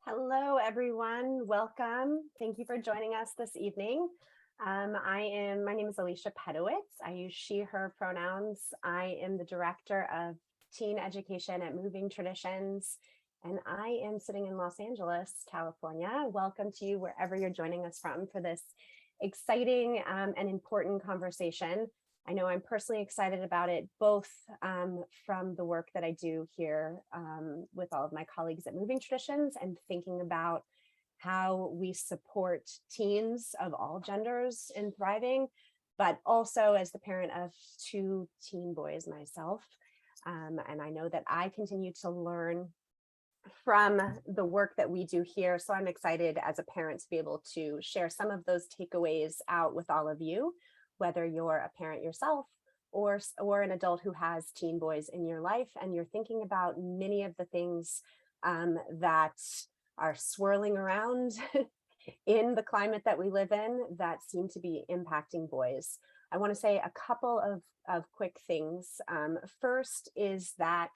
Hello, everyone. Welcome. Thank you for joining us this evening. My name is Alicia Pedowitz. I use she, her pronouns. I am the director of teen education at Moving Traditions, and I am sitting in Los Angeles, California. Welcome to you wherever you're joining us from for this exciting and important conversation. I know I'm personally excited about it, both from the work that I do here with all of my colleagues at Moving Traditions and thinking about how we support teens of all genders in thriving, but also as the parent of two teen boys myself. And I know that I continue to learn from the work that we do here. So I'm excited as a parent to be able to share some of those takeaways out with all of you, whether you're a parent yourself or an adult who has teen boys in your life and you're thinking about many of the things that are swirling around in the climate that we live in that seem to be impacting boys. I want to say a couple of quick things. First is that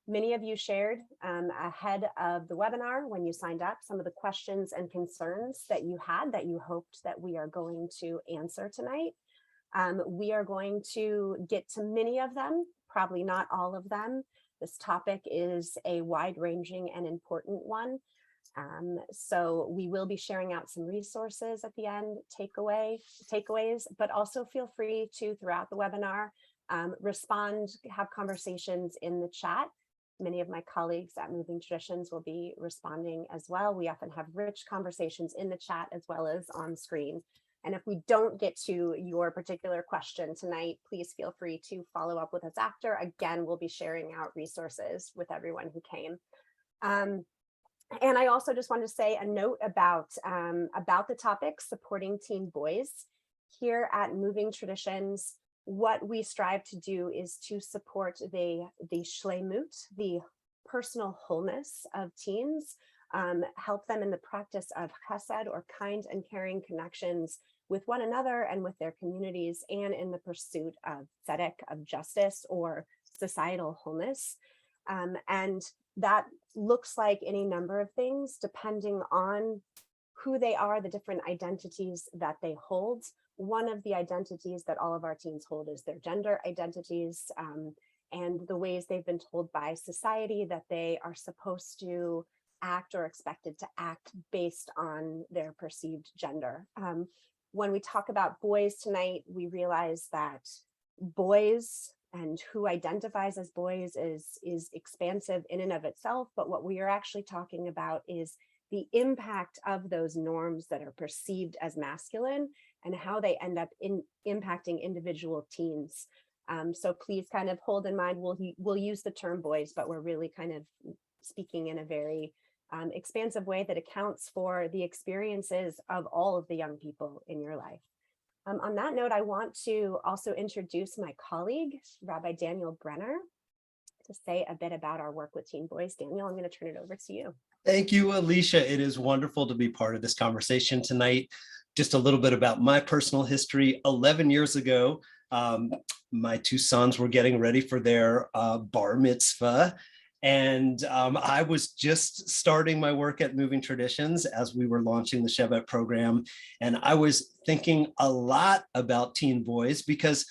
many of you shared ahead of the webinar when you signed up some of the questions and concerns that you had that you hoped that we are going to answer tonight. We are going to get to many of them, probably not all of them. This topic is a wide-ranging and important one. So we will be sharing out some resources at the end, takeaways, but also feel free to, throughout the webinar, respond, have conversations in the chat. Many of my colleagues at Moving Traditions will be responding as well. We often have rich conversations in the chat as well as on screen. And if we don't get to your particular question tonight, please feel free to follow up with us after. Again, we'll be sharing out resources with everyone who came. And I also just wanted to say a note about the topic, supporting teen boys. Here at Moving Traditions, what we strive to do is to support the shlemut, the personal wholeness of teens, help them in the practice of chesed, or kind and caring connections with one another and with their communities, and in the pursuit of tzedek, of justice, or societal wholeness. And that looks like any number of things depending on who they are, the different identities that they hold. One of the identities that all of our teens hold is their gender identities, and the ways they've been told by society that they are supposed to act or expected to act based on their perceived gender. When we talk about boys tonight, we realize that boys and who identifies as boys is expansive in and of itself, but what we are actually talking about is the impact of those norms that are perceived as masculine and how they end up impacting individual teens. So please kind of hold in mind, we'll use the term boys, but we're really kind of speaking in a very expansive way that accounts for the experiences of all of the young people in your life. On that note, I want to also introduce my colleague, Rabbi Daniel Brenner, to say a bit about our work with teen boys. Daniel, I'm going to turn it over to you. Thank you, Alicia. It is wonderful to be part of this conversation tonight. Just a little bit about my personal history. 11 years ago, my two sons were getting ready for their bar mitzvah. And I was just starting my work at Moving Traditions as we were launching the Shevet program. And I was thinking a lot about teen boys because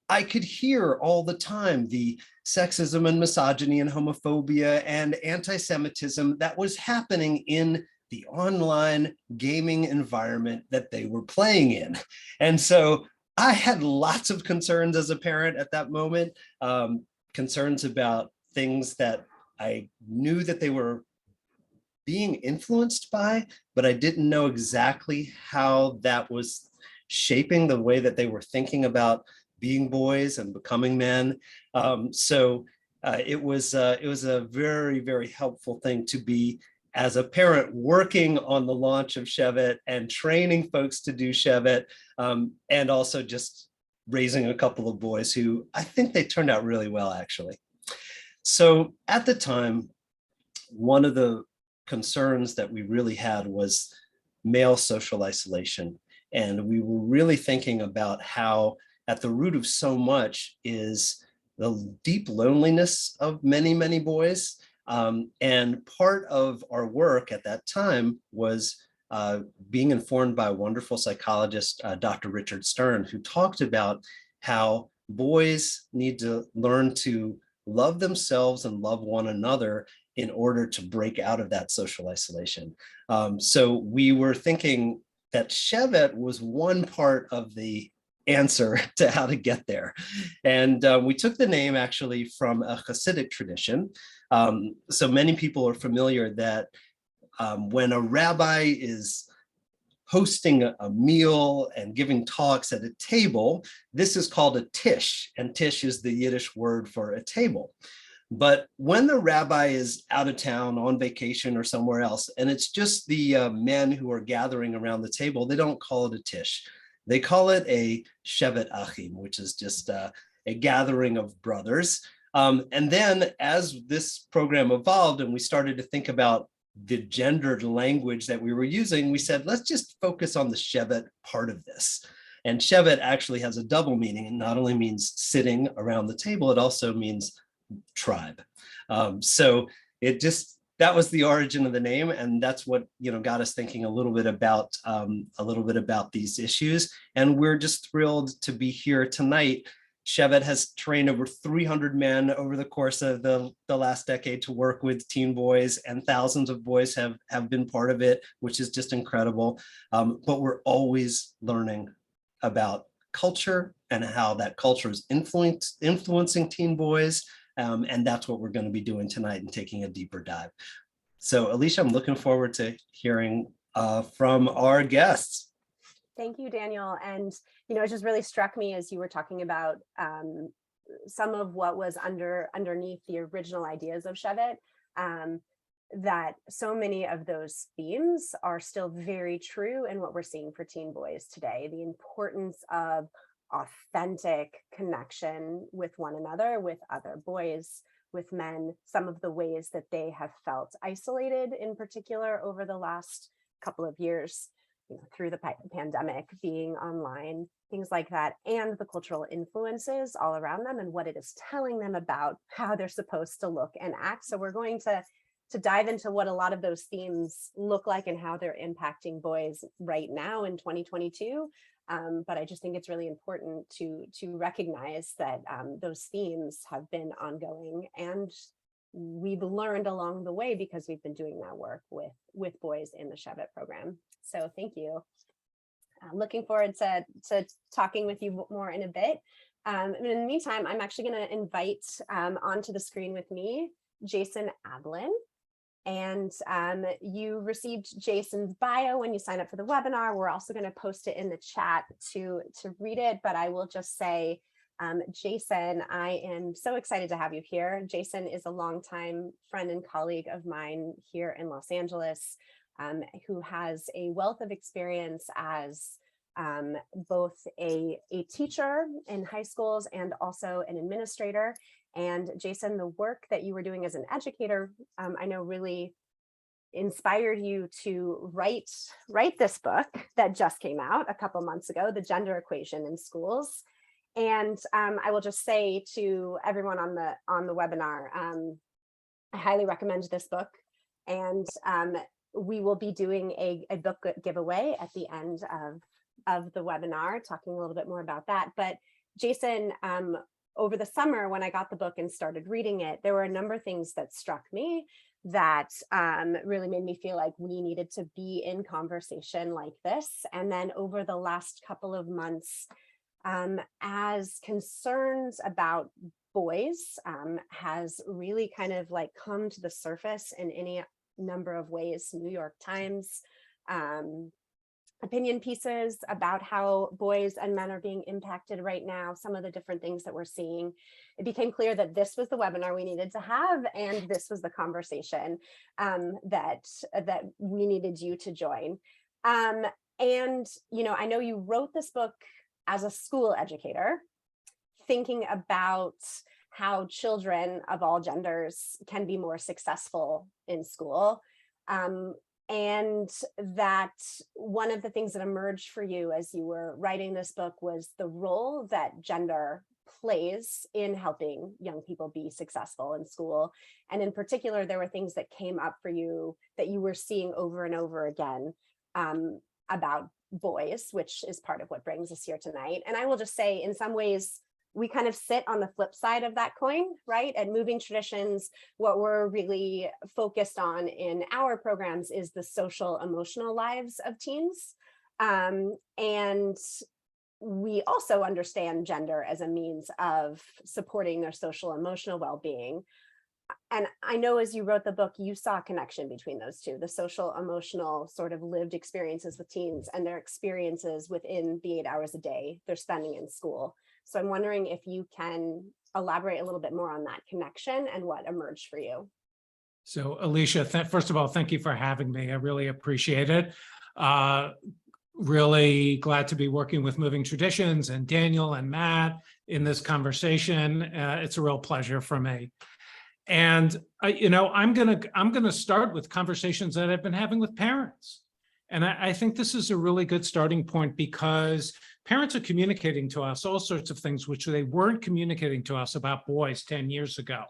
I could hear all the time the sexism and misogyny and homophobia and anti-Semitism that was happening in the online gaming environment that they were playing in. And so I had lots of concerns as a parent at that moment, concerns about things that I knew that they were being influenced by, but I didn't know exactly how that was shaping the way that they were thinking about being boys and becoming men. So it was a very, very helpful thing to be, as a parent, working on the launch of Shevet and training folks to do Shevet, and also just raising a couple of boys who I think they turned out really well, actually. So at the time, one of the concerns that we really had was male social isolation. And we were really thinking about how at the root of so much is the deep loneliness of many, many boys. And part of our work at that time was being informed by a wonderful psychologist, Dr. Richard Stern, who talked about how boys need to learn to love themselves and love one another in order to break out of that social isolation. So we were thinking that Shevet was one part of the answer to how to get there. And we took the name actually from a Hasidic tradition. So many people are familiar that when a rabbi is hosting a meal and giving talks at a table, this is called a tish, and tish is the Yiddish word for a table. But when the rabbi is out of town on vacation or somewhere else, and it's just the men who are gathering around the table, they don't call it a tish. They call it a shevet achim, which is just a gathering of brothers. And then as this program evolved and we started to think about the gendered language that we were using, we said, let's just focus on the shevet part of this. And shevet actually has a double meaning. It not only means sitting around the table, it also means tribe. So that was the origin of the name, and that's what got us thinking a little bit about these issues. And we're just thrilled to be here tonight. Shevet has trained over 300 men over the course of the last decade to work with teen boys, and thousands of boys have been part of it, which is just incredible. But we're always learning about culture and how that culture is influencing teen boys. And that's what we're going to be doing tonight and taking a deeper dive. So Alicia, I'm looking forward to hearing from our guests. Thank you, Daniel. And, it just really struck me as you were talking about some of what was underneath the original ideas of Shevet, that so many of those themes are still very true in what we're seeing for teen boys today. The importance of authentic connection with one another, with other boys, with men, some of the ways that they have felt isolated in particular over the last couple of years, through the pandemic, being online, things like that, and the cultural influences all around them and what it is telling them about how they're supposed to look and act. So we're going to dive into what a lot of those themes look like and how they're impacting boys right now in 2022. But I just think it's really important to recognize that those themes have been ongoing, and we've learned along the way because we've been doing that work with boys in the Shevet program. So thank you. Looking forward to talking with you more in a bit. In the meantime, I'm actually going to invite onto the screen with me Jason Ablin. And you received Jason's bio when you signed up for the webinar. We're also going to post it in the chat to read it, but I will just say, Jason, I am so excited to have you here. Jason is a longtime friend and colleague of mine here in Los Angeles, who has a wealth of experience as both a teacher in high schools and also an administrator. And Jason, the work that you were doing as an educator, I know really inspired you to write this book that just came out a couple months ago, The Gender Equation in Schools. And I will just say to everyone on the webinar, I highly recommend this book. And we will be doing a book giveaway at the end of the webinar, talking a little bit more about that. But Jason, over the summer, when I got the book and started reading it, there were a number of things that struck me that really made me feel like we needed to be in conversation like this. And then over the last couple of months, as concerns about boys has really kind of like come to the surface in any number of ways. New York Times opinion pieces about how boys and men are being impacted right now, some of the different things that we're seeing. It became clear that this was the webinar we needed to have, and this was the conversation that we needed you to join. And, I know you wrote this book as a school educator, thinking about how children of all genders can be more successful in school. And that one of the things that emerged for you as you were writing this book was the role that gender plays in helping young people be successful in school. And in particular, there were things that came up for you that you were seeing over and over again about boys, which is part of what brings us here tonight. And I will just say, in some ways, we kind of sit on the flip side of that coin, right? At Moving Traditions, what we're really focused on in our programs is the social emotional lives of teens. And we also understand gender as a means of supporting their social emotional well-being. And I know as you wrote the book, you saw a connection between those two, the social emotional sort of lived experiences with teens and their experiences within the 8 hours a day they're spending in school. So I'm wondering if you can elaborate a little bit more on that connection and what emerged for you. So Alicia, first of all, thank you for having me. I really appreciate it. Really glad to be working with Moving Traditions and Daniel and Matt in this conversation. It's a real pleasure for me. And I'm gonna start with conversations that I've been having with parents. And I think this is a really good starting point because parents are communicating to us all sorts of things which they weren't communicating to us about boys 10 years ago.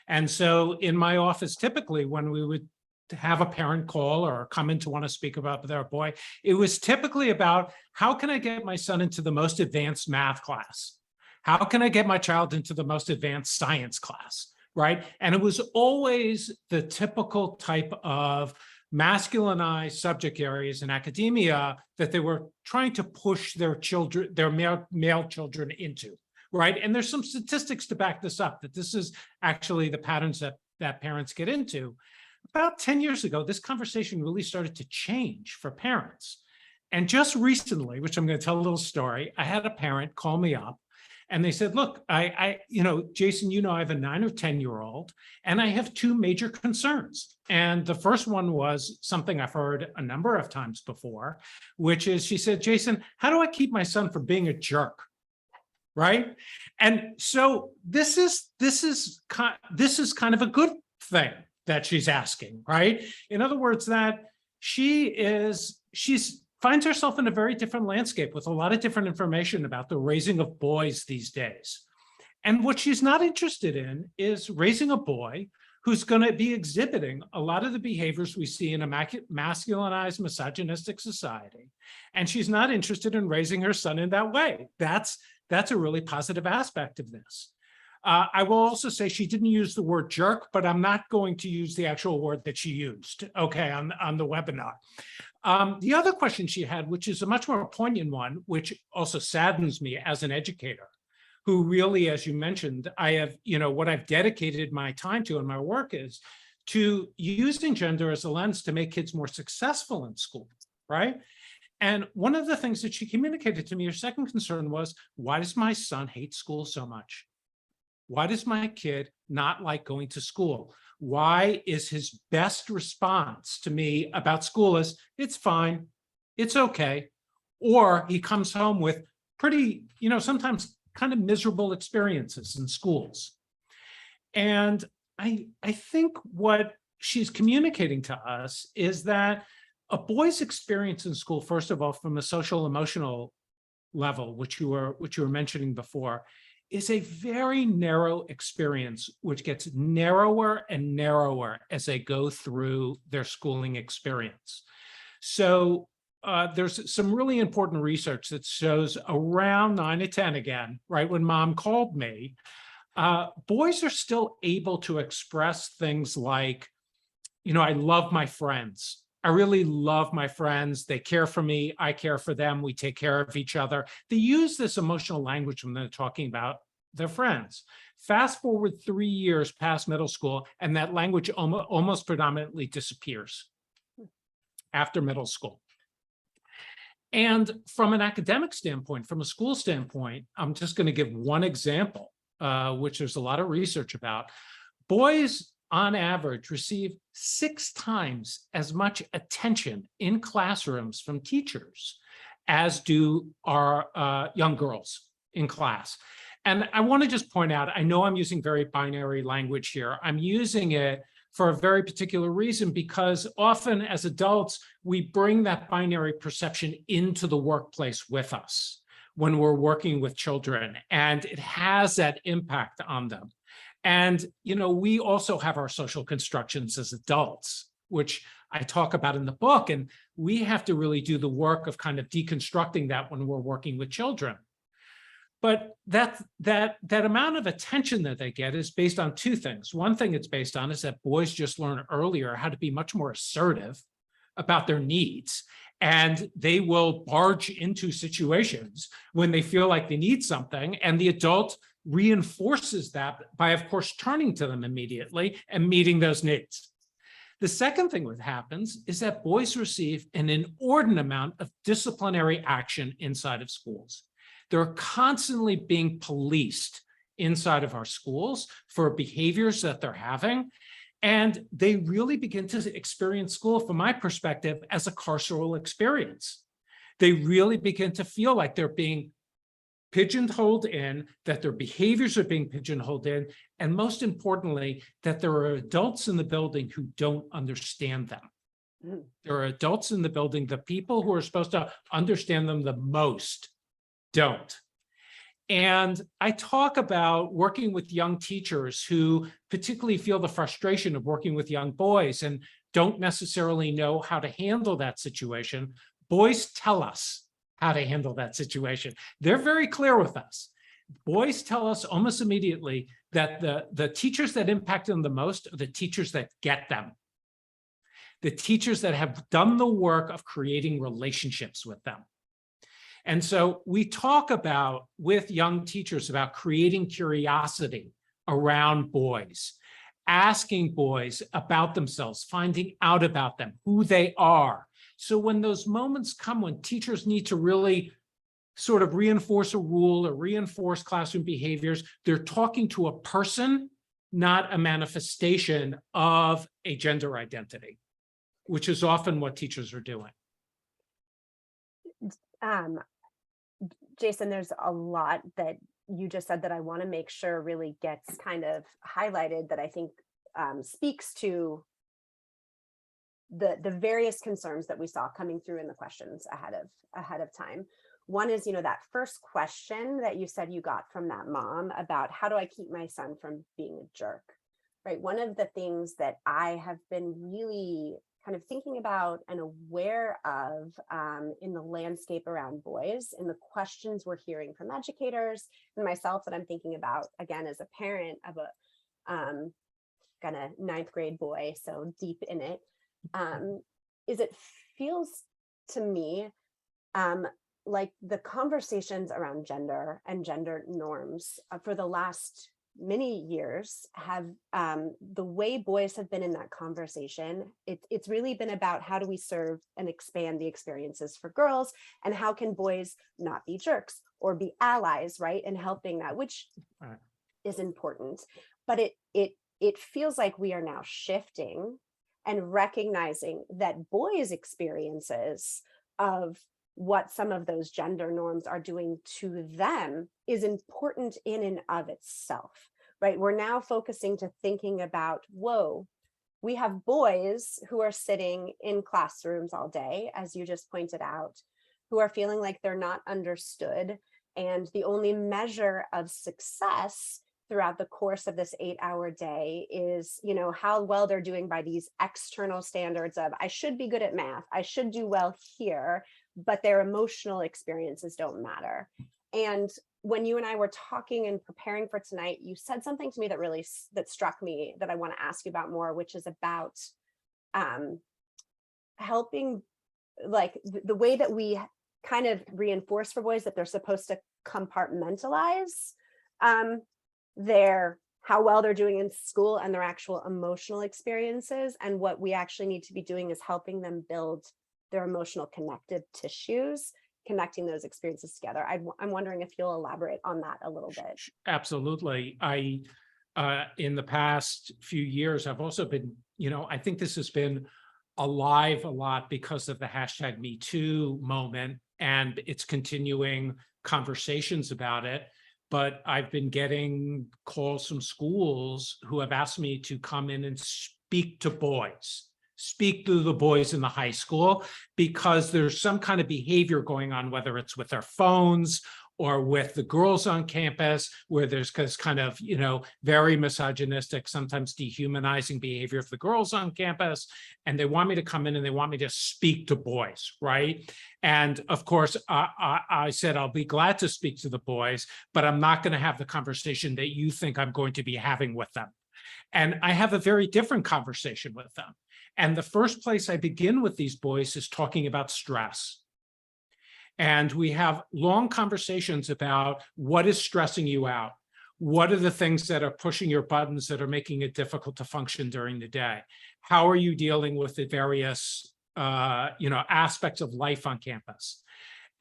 And so in my office, typically when we would have a parent call or come in to want to speak about their boy, it was typically about, how can I get my son into the most advanced math class? How can I get my child into the most advanced science class, right? And it was always the typical type of masculinized subject areas in academia that they were trying to push their children, their male children into, right? And there's some statistics to back this up, that this is actually the patterns that parents get into. About 10 years ago, this conversation really started to change for parents. And just recently, which I'm going to tell a little story, I had a parent call me up and they said, look, Jason, I have a 9 or 10-year-old and I have two major concerns. And the first one was something I've heard a number of times before, which is, she said, Jason, how do I keep my son from being a jerk? Right? And so this is kind of a good thing that she's asking, right? In other words, that she's finds herself in a very different landscape with a lot of different information about the raising of boys these days. And what she's not interested in is raising a boy who's going to be exhibiting a lot of the behaviors we see in a masculinized, misogynistic society. And she's not interested in raising her son in that way. That's a really positive aspect of this. I will also say she didn't use the word jerk, but I'm not going to use the actual word that she used, okay, on the webinar. The other question she had, which is a much more poignant one, which also saddens me as an educator, who really, as you mentioned, I have, what I've dedicated my time to in my work is to using gender as a lens to make kids more successful in school, right? And one of the things that she communicated to me, her second concern was, why does my son hate school so much? Why does my kid not like going to school? Why is his best response to me about school is, it's fine, it's okay. Or he comes home with pretty, sometimes kind of miserable experiences in schools. And I think what she's communicating to us is that a boy's experience in school, first of all, from a social emotional level, which you were mentioning before, is a very narrow experience, which gets narrower and narrower as they go through their schooling experience. So there's some really important research that shows around 9 to 10 again, right, when mom called me, boys are still able to express things like, I love my friends. I really love my friends. They care for me. I care for them. We take care of each other. They use this emotional language when they're talking about their friends. Fast forward 3 years past middle school, and that language almost predominantly disappears after middle school. And from an academic standpoint, from a school standpoint, I'm just going to give one example, which there's a lot of research about. Boys, on average, receive 6 times as much attention in classrooms from teachers as do our young girls in class. And I want to just point out, I know I'm using very binary language here. I'm using it for a very particular reason, because often as adults, we bring that binary perception into the workplace with us, when we're working with children, and it has that impact on them. And, we also have our social constructions as adults, which I talk about in the book, and we have to really do the work of kind of deconstructing that when we're working with children. But that amount of attention that they get is based on two things. One thing it's based on is that boys just learn earlier how to be much more assertive about their needs, and they will barge into situations when they feel like they need something, and the adult reinforces that by, of course, turning to them immediately and meeting those needs. The second thing that happens is that boys receive an inordinate amount of disciplinary action inside of schools. They're constantly being policed inside of our schools for behaviors that they're having. And they really begin to experience school, from my perspective, as a carceral experience. They really begin to feel like they're being pigeonholed in, that their behaviors are being pigeonholed in, and most importantly, that there are adults in the building who don't understand them. There are adults in the building, the people who are supposed to understand them the most don't. And I talk about working with young teachers who particularly feel the frustration of working with young boys and don't necessarily know how to handle that situation. Boys tell us how to handle that situation. They're very clear with us. Boys tell us almost immediately that the teachers that impact them the most are the teachers that get them. The teachers that have done the work of creating relationships with them. And so we talk about, with young teachers, about creating curiosity around boys, asking boys about themselves, finding out about them, who they are. So when those moments come when teachers need to really sort of reinforce a rule or reinforce classroom behaviors, they're talking to a person, not a manifestation of a gender identity, which is often what teachers are doing. Jason, there's a lot that you just said that I want to make sure really gets kind of highlighted, that I think speaks to the various concerns that we saw coming through in the questions ahead of time. One is, that first question that you said you got from that mom about, how do I keep my son from being a jerk, right? One of the things that I have been really kind of thinking about and aware of in the landscape around boys, in the questions we're hearing from educators and myself, that I'm thinking about, again, as a parent of a kind of 9th grade boy, so deep in it, is it feels to me like the conversations around gender and gender norms for the last many years have, the way boys have been in that conversation, it's really been about, how do we serve and expand the experiences for girls, and how can boys not be jerks or be allies, right? And helping that, which is important. But it feels like we are now shifting and recognizing that boys' experiences of what some of those gender norms are doing to them is important in and of itself, right? We're now focusing to thinking about, whoa, we have boys who are sitting in classrooms all day, as you just pointed out, who are feeling like they're not understood. And the only measure of success throughout the course of this 8-hour day is, how well they're doing by these external standards of, I should be good at math, I should do well here, but their emotional experiences don't matter. And when you and I were talking and preparing for tonight, you said something to me that struck me, that I want to ask you about more, which is about helping, like the way that we kind of reinforce for boys that they're supposed to compartmentalize how well they're doing in school and their actual emotional experiences. And what we actually need to be doing is helping them build their emotional connective tissues, connecting those experiences together. I'm wondering if you'll elaborate on that a little bit. Absolutely. In the past few years, I've also been, I think this has been alive a lot because of the #MeToo moment and its continuing conversations about it. But I've been getting calls from schools who have asked me to come in and speak to the boys in the high school, because there's some kind of behavior going on, whether it's with their phones or with the girls on campus, where there's this kind of, very misogynistic, sometimes dehumanizing behavior of the girls on campus. And they want me to come in and they want me to speak to boys, right? And of course, I said, I'll be glad to speak to the boys, but I'm not going to have the conversation that you think I'm going to be having with them. And I have a very different conversation with them. And the first place I begin with these boys is talking about stress. And we have long conversations about what is stressing you out. What are the things that are pushing your buttons that are making it difficult to function during the day? How are you dealing with the various aspects of life on campus?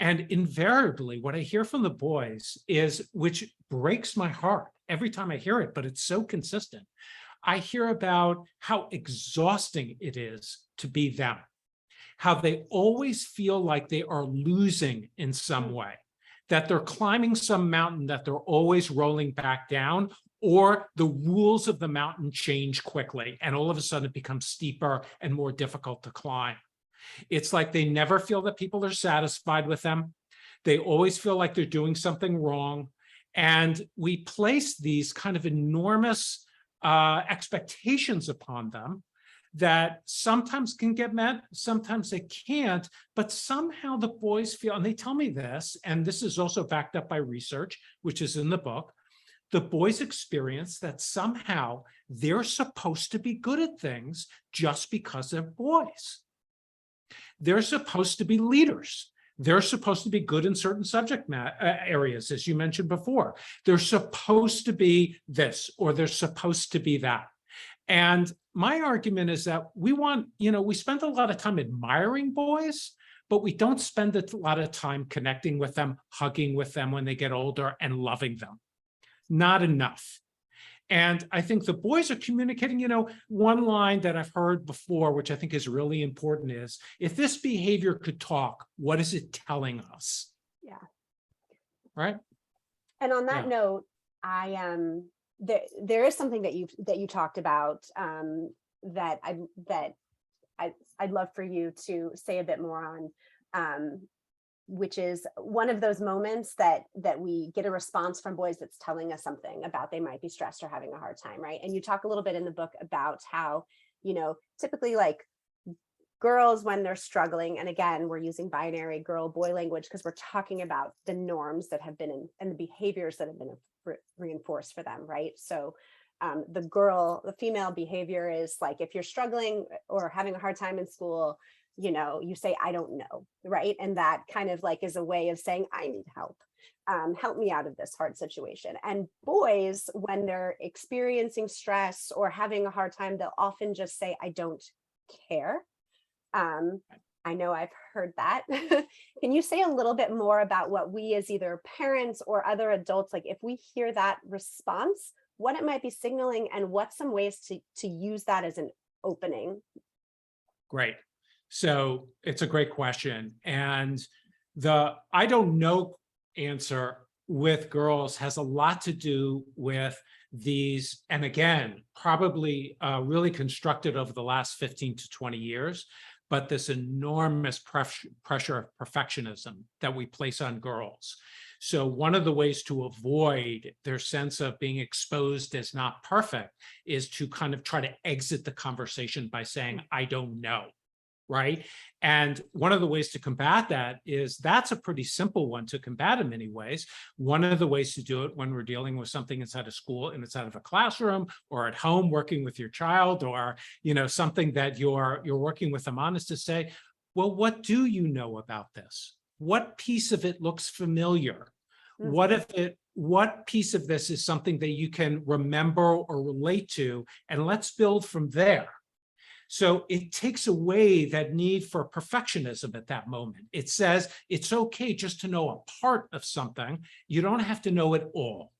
And invariably, what I hear from the boys is, which breaks my heart every time I hear it, but it's so consistent. I hear about how exhausting it is to be them, how they always feel like they are losing in some way, that they're climbing some mountain that they're always rolling back down, or the rules of the mountain change quickly, and all of a sudden it becomes steeper and more difficult to climb. It's like they never feel that people are satisfied with them. They always feel like they're doing something wrong. And we place these kind of enormous expectations upon them that sometimes can get met, sometimes they can't, but somehow the boys feel, and they tell me this, and this is also backed up by research, which is in the book, the boys experience that somehow they're supposed to be good at things just because they're boys. They're supposed to be leaders. They're supposed to be good in certain subject areas, as you mentioned before. They're supposed to be this, or they're supposed to be that. And my argument is that we spend a lot of time admiring boys, but we don't spend a lot of time connecting with them, hugging with them when they get older, and loving them. Not enough. And I think the boys are communicating, one line that I've heard before, which I think is really important, is if this behavior could talk, what is it telling us? Yeah. Right. And on that note, there is something that you talked about that I'd love for you to say a bit more on, which is one of those moments that we get a response from boys that's telling us something about they might be stressed or having a hard time, right? And you talk a little bit in the book about how, typically like girls when they're struggling, and again, we're using binary girl-boy language because we're talking about the norms that have been and the behaviors that have been reinforced for them, right? So the female behavior is like, if you're struggling or having a hard time in school, you say, I don't know, right? And that kind of like is a way of saying, I need help. Help me out of this hard situation. And boys, when they're experiencing stress or having a hard time, they'll often just say, I don't care. I know I've heard that. Can you say a little bit more about what we as either parents or other adults, like if we hear that response, what it might be signaling and what some ways to use that as an opening? Great. So it's a great question. And the I don't know answer with girls has a lot to do with these, and again, probably really constructed over the last 15 to 20 years, but this enormous pressure of perfectionism that we place on girls. So one of the ways to avoid their sense of being exposed as not perfect is to kind of try to exit the conversation by saying, I don't know. Right. And one of the ways to combat that is that's a pretty simple one to combat in many ways. One of the ways to do it when we're dealing with something inside of school and inside of a classroom or at home working with your child or, something that you're working with them on is to say, well, what do you know about this? What piece of it looks familiar? Mm-hmm. What piece of this is something that you can remember or relate to? And let's build from there. So it takes away that need for perfectionism at that moment. It says it's okay just to know a part of something. You don't have to know it all.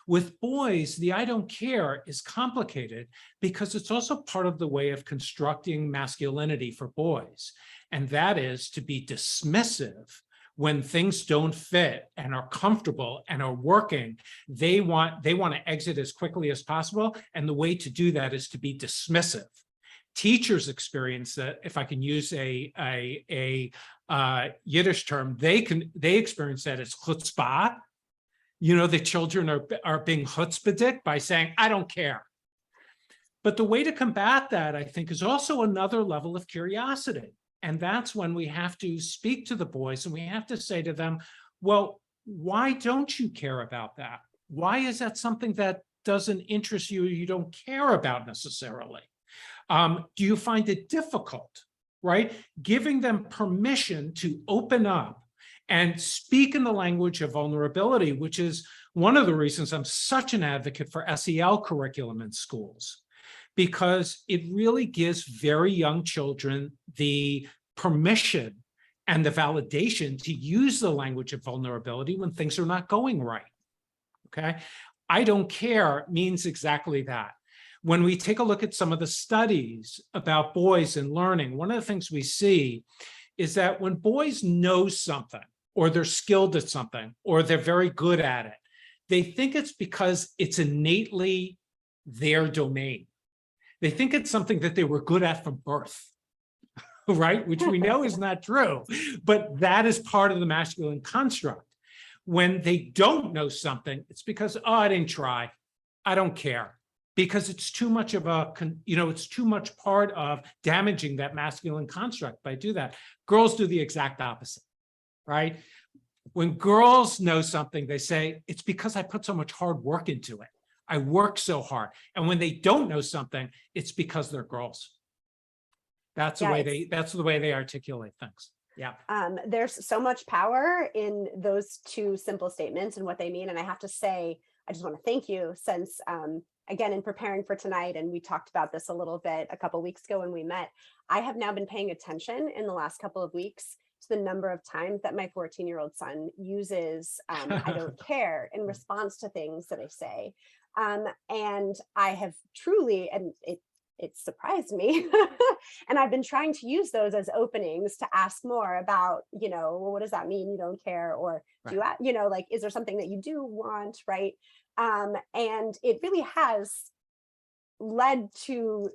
With boys, the I don't care is complicated because it's also part of the way of constructing masculinity for boys. And that is to be dismissive when things don't fit and are comfortable and are working. They want to exit as quickly as possible. And the way to do that is to be dismissive. Teachers experience that, if I can use a Yiddish term, they experience that as chutzpah. The children are being chutzpahdik by saying, I don't care. But the way to combat that, I think, is also another level of curiosity. And that's when we have to speak to the boys and we have to say to them, well, why don't you care about that? Why is that something that doesn't interest you, you don't care about necessarily? Do you find it difficult, right? Giving them permission to open up and speak in the language of vulnerability, which is one of the reasons I'm such an advocate for SEL curriculum in schools, because it really gives very young children the permission and the validation to use the language of vulnerability when things are not going right, okay? I don't care means exactly that. When we take a look at some of the studies about boys and learning, one of the things we see is that when boys know something, or they're skilled at something, or they're very good at it, they think it's because it's innately their domain. They think it's something that they were good at from birth, right? Which we know is not true, but that is part of the masculine construct. When they don't know something, it's because, oh, I didn't try, I don't care, because it's too much of a, it's too much part of damaging that masculine construct by do that. Girls do the exact opposite, right? When girls know something, they say, it's because I put so much hard work into it. I work so hard. And when they don't know something, it's because they're girls. That's the way they articulate things. Yeah. There's so much power in those two simple statements and what they mean. And I have to say, I just want to thank you since, again, in preparing for tonight, and we talked about this a little bit a couple of weeks ago when we met, I have now been paying attention in the last couple of weeks to the number of times that my 14-year-old son uses I don't care in response to things that I say. And I have truly, and it surprised me. And I've been trying to use those as openings to ask more about, well, what does that mean? You don't care, or do you, like, is there something that you do want, right? And it really has led to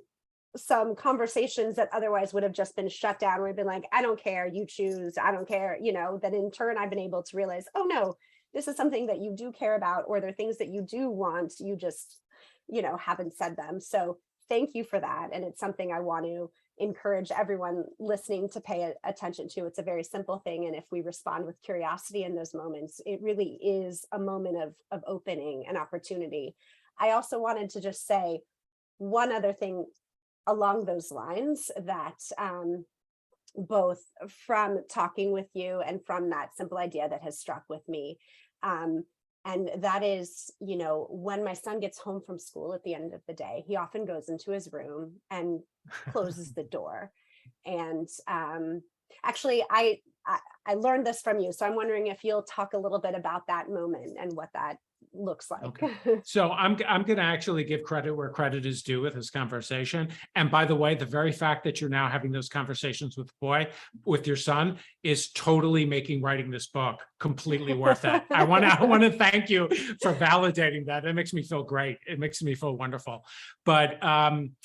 some conversations that otherwise would have just been shut down, where we've been like, I don't care, you choose, I don't care, that in turn I've been able to realize, oh no, this is something that you do care about, or there are things that you do want, you just, haven't said them. So thank you for that. And it's something I want to encourage everyone listening to pay attention to. It's a very simple thing. And if we respond with curiosity in those moments, it really is a moment of opening and opportunity. I also wanted to just say one other thing along those lines that both from talking with you and from that simple idea that has struck with me. And that is, when my son gets home from school at the end of the day, he often goes into his room and closes the door. And actually, I learned this from you. So I'm wondering if you'll talk a little bit about that moment and what that looks like. Okay. So I'm going to actually give credit where credit is due with this conversation. And by the way, the very fact that you're now having those conversations with your son is totally making writing this book completely worth it. I want to thank you for validating that. It makes me feel great. It makes me feel wonderful. But I'm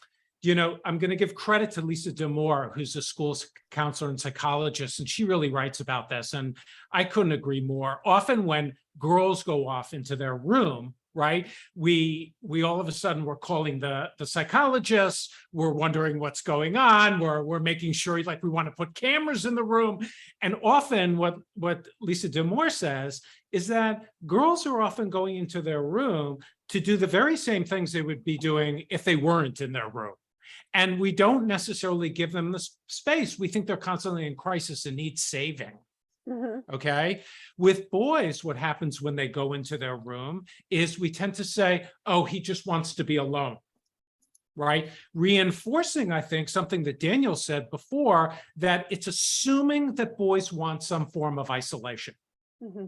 going to give credit to Lisa Damour, who's a school counselor and psychologist, and she really writes about this. And I couldn't agree more. Often when girls go off into their room, right, we all of a sudden we're calling the psychologists, we're wondering what's going on, we're making sure, like, we want to put cameras in the room. And often what Lisa Damour says is that girls are often going into their room to do the very same things they would be doing if they weren't in their room. And we don't necessarily give them the space. We think they're constantly in crisis and need saving. Mm-hmm. Okay. With boys, what happens when they go into their room is we tend to say, oh, he just wants to be alone. Right. Reinforcing, I think, something that Daniel said before, that it's assuming that boys want some form of isolation. Mm-hmm.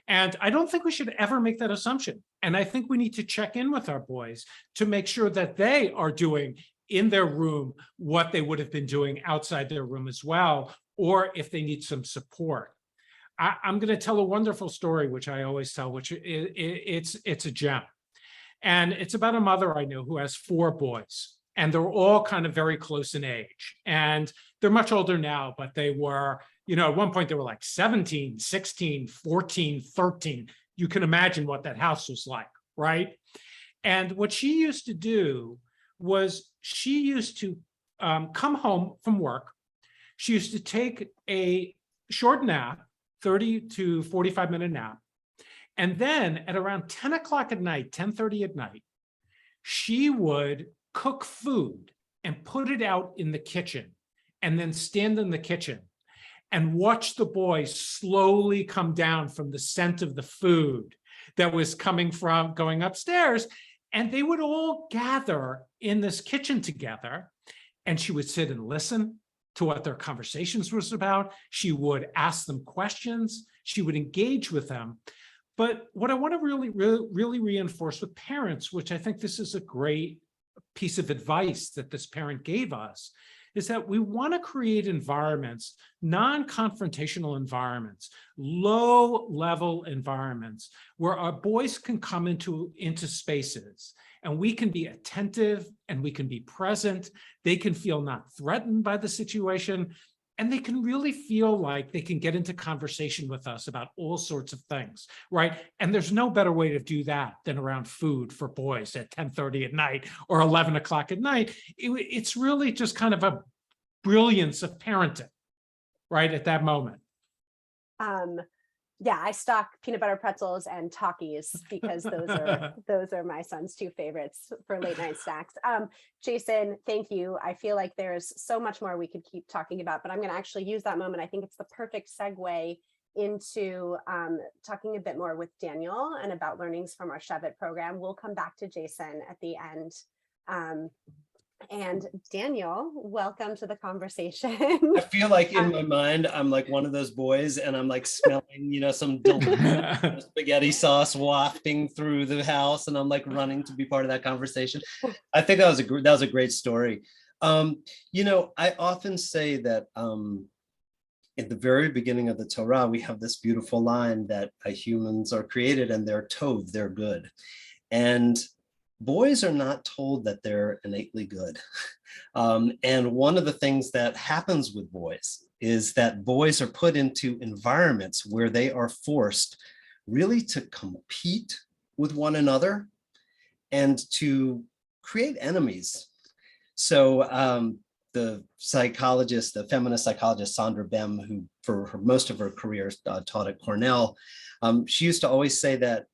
And I don't think we should ever make that assumption. And I think we need to check in with our boys to make sure that they are doing in their room what they would have been doing outside their room as well, or if they need some support. I'm going to tell a wonderful story, which I always tell, which it's a gem. And it's about a mother I know who has 4 boys. and they're all kind of very close in age. And they're much older now, but they were, at one point they were like 17, 16, 14, 13. You can imagine what that house was like, right? And what she used to do was she used to come home from work. She used to take a short nap, 30 to 45-minute nap. And then at around 10 o'clock at night, 10:30 at night, she would cook food and put it out in the kitchen, and then stand in the kitchen and watch the boys slowly come down from the scent of the food that was going upstairs. And they would all gather in this kitchen together, and she would sit and listen to what their conversations was about. She would ask them questions. She would engage with them. But what I want to really reinforce with parents, which I think this is a great piece of advice that this parent gave us, is that we want to create environments, non-confrontational environments, low-level environments where our boys can come into spaces and we can be attentive and we can be present. They can feel not threatened by the situation, and they can really feel like they can get into conversation with us about all sorts of things, right? And there's no better way to do that than around food for boys at 10:30 at night or 11 o'clock at night. It's really just kind of a brilliance of parenting, right, at that moment. Yeah, I stock peanut butter pretzels and Takis because those are my son's two favorites for late night snacks. Jason, thank you. I feel like there's so much more we could keep talking about, but I'm going to actually use that moment. I think it's the perfect segue into talking a bit more with Daniel and about learnings from our Shove It program. We'll come back to Jason at the end. And Daniel, welcome to the conversation. I feel like in my mind, I'm like one of those boys, and I'm like smelling, some delicious spaghetti sauce wafting through the house, and I'm like running to be part of that conversation. I think that was a great story. I often say that at the very beginning of the Torah, we have this beautiful line that humans are created and they're tov, they're good. And boys are not told that they're innately good. And one of the things that happens with boys is that boys are put into environments where they are forced really to compete with one another and to create enemies. So the feminist psychologist, Sandra Bem, who for most of her career taught at Cornell, she used to always say that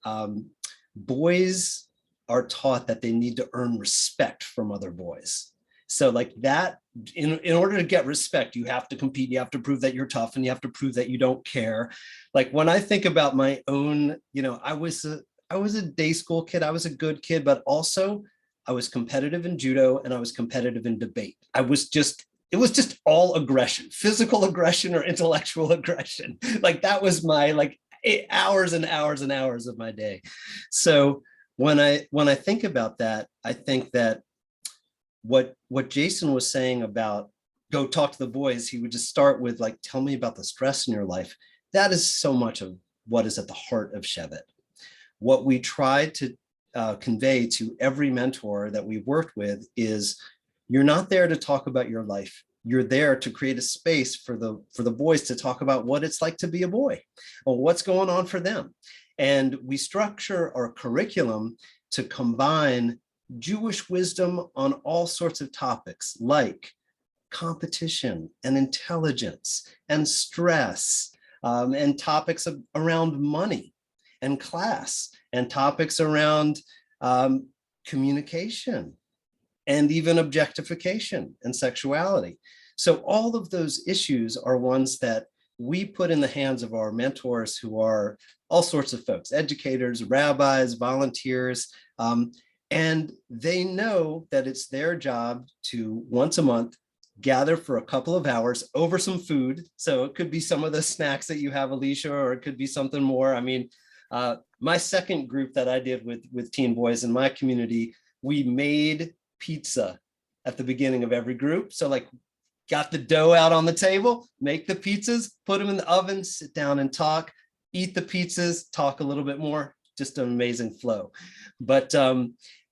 boys are taught that they need to earn respect from other boys. So like that, in order to get respect, you have to compete, you have to prove that you're tough, and you have to prove that you don't care. Like when I think about my own, I was a day school kid, I was a good kid, but also I was competitive in judo and I was competitive in debate. It was just all aggression, physical aggression or intellectual aggression. Like that was my hours and hours and hours of my day. So when I think about that, I think that what Jason was saying about go talk to the boys, he would just start with tell me about the stress in your life. That is so much of what is at the heart of Shove It. What we try to convey to every mentor that we've worked with is you're not there to talk about your life. You're there to create a space for the boys to talk about what it's like to be a boy or what's going on for them. And we structure our curriculum to combine Jewish wisdom on all sorts of topics like competition and intelligence and stress, and topics around money and class, and topics around communication and even objectification and sexuality. So all of those issues are ones that we put in the hands of our mentors, who are all sorts of folks, educators, rabbis, volunteers, and they know that it's their job to once a month gather for a couple of hours over some food. So it could be some of the snacks that you have, Alicia, or it could be something more. I mean, my second group that I did with teen boys in my community, we made pizza at the beginning of every group. So got the dough out on the table, make the pizzas, put them in the oven, sit down and talk, eat the pizzas, talk a little bit more, just an amazing flow. But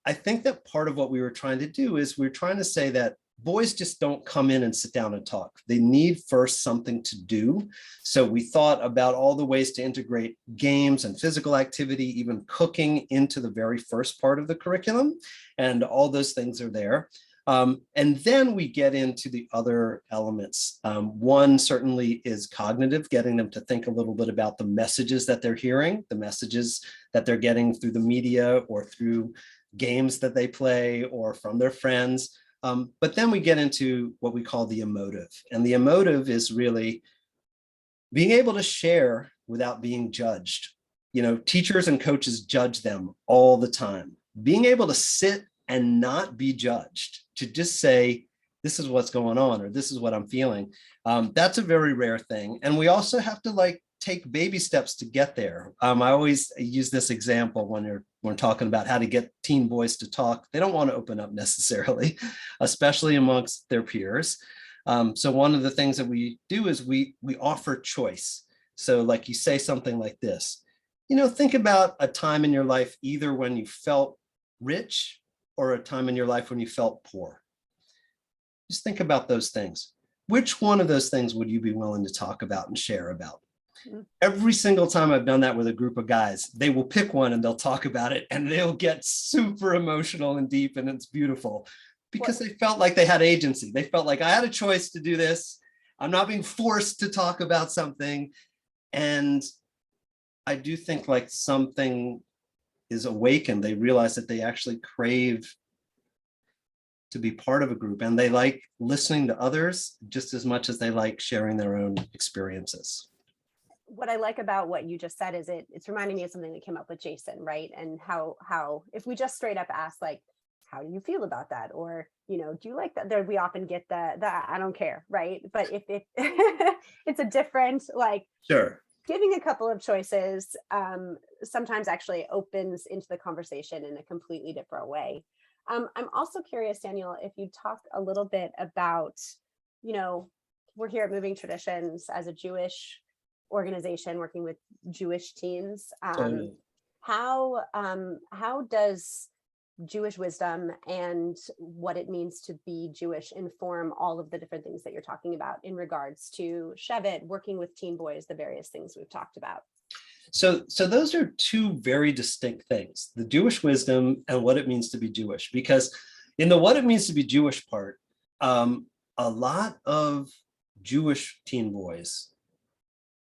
I think that part of what we were trying to do is we're trying to say that boys just don't come in and sit down and talk. They need first something to do. So we thought about all the ways to integrate games and physical activity, even cooking, into the very first part of the curriculum. And all those things are there. And then we get into the other elements. One certainly is cognitive, getting them to think a little bit about the messages that they're hearing, the messages that they're getting through the media or through games that they play or from their friends. But then we get into what we call the emotive. And the emotive is really being able to share without being judged. You know, teachers and coaches judge them all the time. Being able to sit and not be judged, to just say, this is what's going on, or this is what I'm feeling. That's a very rare thing. And we also have to take baby steps to get there. I always use this example when we're talking about how to get teen boys to talk. They don't want to open up necessarily, especially amongst their peers. So one of the things that we do is we offer choice. So like you say something like this, think about a time in your life, either when you felt rich or a time in your life when you felt poor. Just think about those things. Which one of those things would you be willing to talk about and share about? Every single time I've done that with a group of guys, they will pick one and they'll talk about it and they'll get super emotional and deep, and it's beautiful because they felt like they had agency. They felt like I had a choice to do this. I'm not being forced to talk about something. And I do think like something is awakened. They realize that they actually crave to be part of a group, and they like listening to others just as much as they like sharing their own experiences. What I like about what you just said is it's reminding me of something that came up with Jason, right? And how if we just straight up ask, like, how do you feel about that? Or, do you like that? There, we often get the I don't care, right? But if it's a different, like, sure, giving a couple of choices sometimes actually opens into the conversation in a completely different way. I'm also curious, Daniel, if you talk a little bit about, we're here at Moving Traditions as a Jewish organization working with Jewish teens. totally. How does Jewish wisdom and what it means to be Jewish inform all of the different things that you're talking about in regards to Shevet, working with teen boys, the various things we've talked about? So those are two very distinct things, the Jewish wisdom and what it means to be Jewish, because in the what it means to be Jewish part, a lot of Jewish teen boys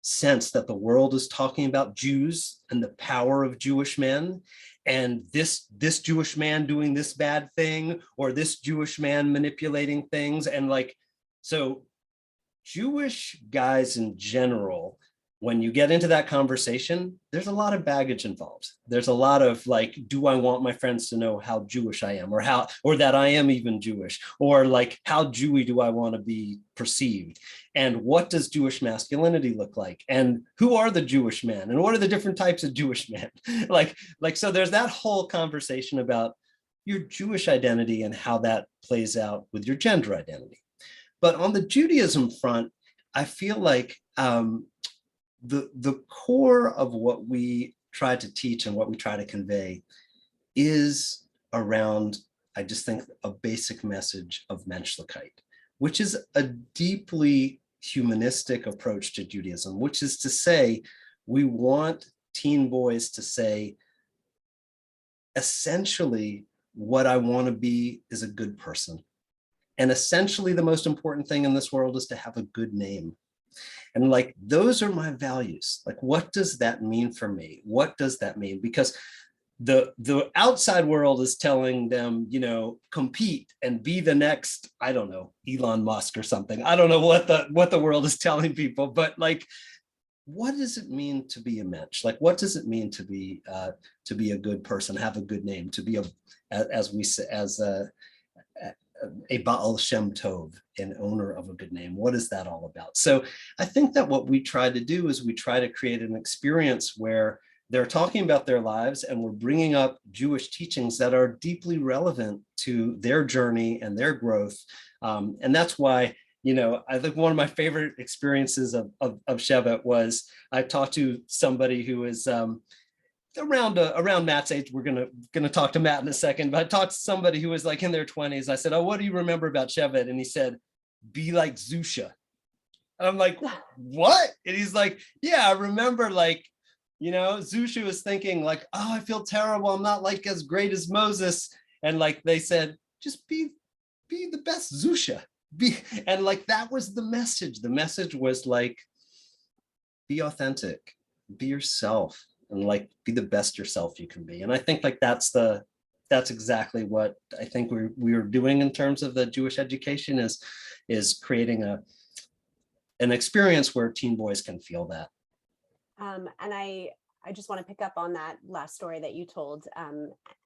sense that the world is talking about Jews and the power of Jewish men, and this Jewish man doing this bad thing, or this Jewish man manipulating things. And so Jewish guys in general, when you get into that conversation, there's a lot of baggage involved. There's a lot of do I want my friends to know how Jewish I am, or that I am even Jewish, or how Jewy do I want to be perceived? And what does Jewish masculinity look like? And who are the Jewish men? And what are the different types of Jewish men? So there's that whole conversation about your Jewish identity and how that plays out with your gender identity. But on the Judaism front, I feel like the core of what we try to teach and what we try to convey is around, I just think, a basic message of Menschlichkeit, which is a deeply humanistic approach to Judaism, which is to say, we want teen boys to say, essentially, what I want to be is a good person. And essentially, the most important thing in this world is to have a good name. And those are my values. What does that mean for me? What does that mean? Because the outside world is telling them, compete and be the next, I don't know, Elon Musk or something. I don't know what the world is telling people, but what does it mean to be a mensch? What does it mean to be a good person, have a good name, to be a Baal Shem Tov, an owner of a good name? What is that all about? So I think that what we try to do is we try to create an experience where they're talking about their lives and we're bringing up Jewish teachings that are deeply relevant to their journey and their growth. And that's why, I think one of my favorite experiences of Shevet was I talked to somebody who is around Matt's age. We're gonna talk to Matt in a second, but I talked to somebody who was like in their 20s. I said, "Oh, what do you remember about Shevet?" And he said, "Be like Zusha." And I'm like, "What?" And he's like, "Yeah, I remember like, Zusha was thinking like, oh, I feel terrible. I'm not like as great as Moses." And like they said, just be the best Zusha. And like that was the message. The message was like, be authentic, be yourself, and like be the best yourself you can be. And I think like that's exactly what I think we were doing in terms of the Jewish education is creating an experience where teen boys can feel that. And I just want to pick up on that last story that you told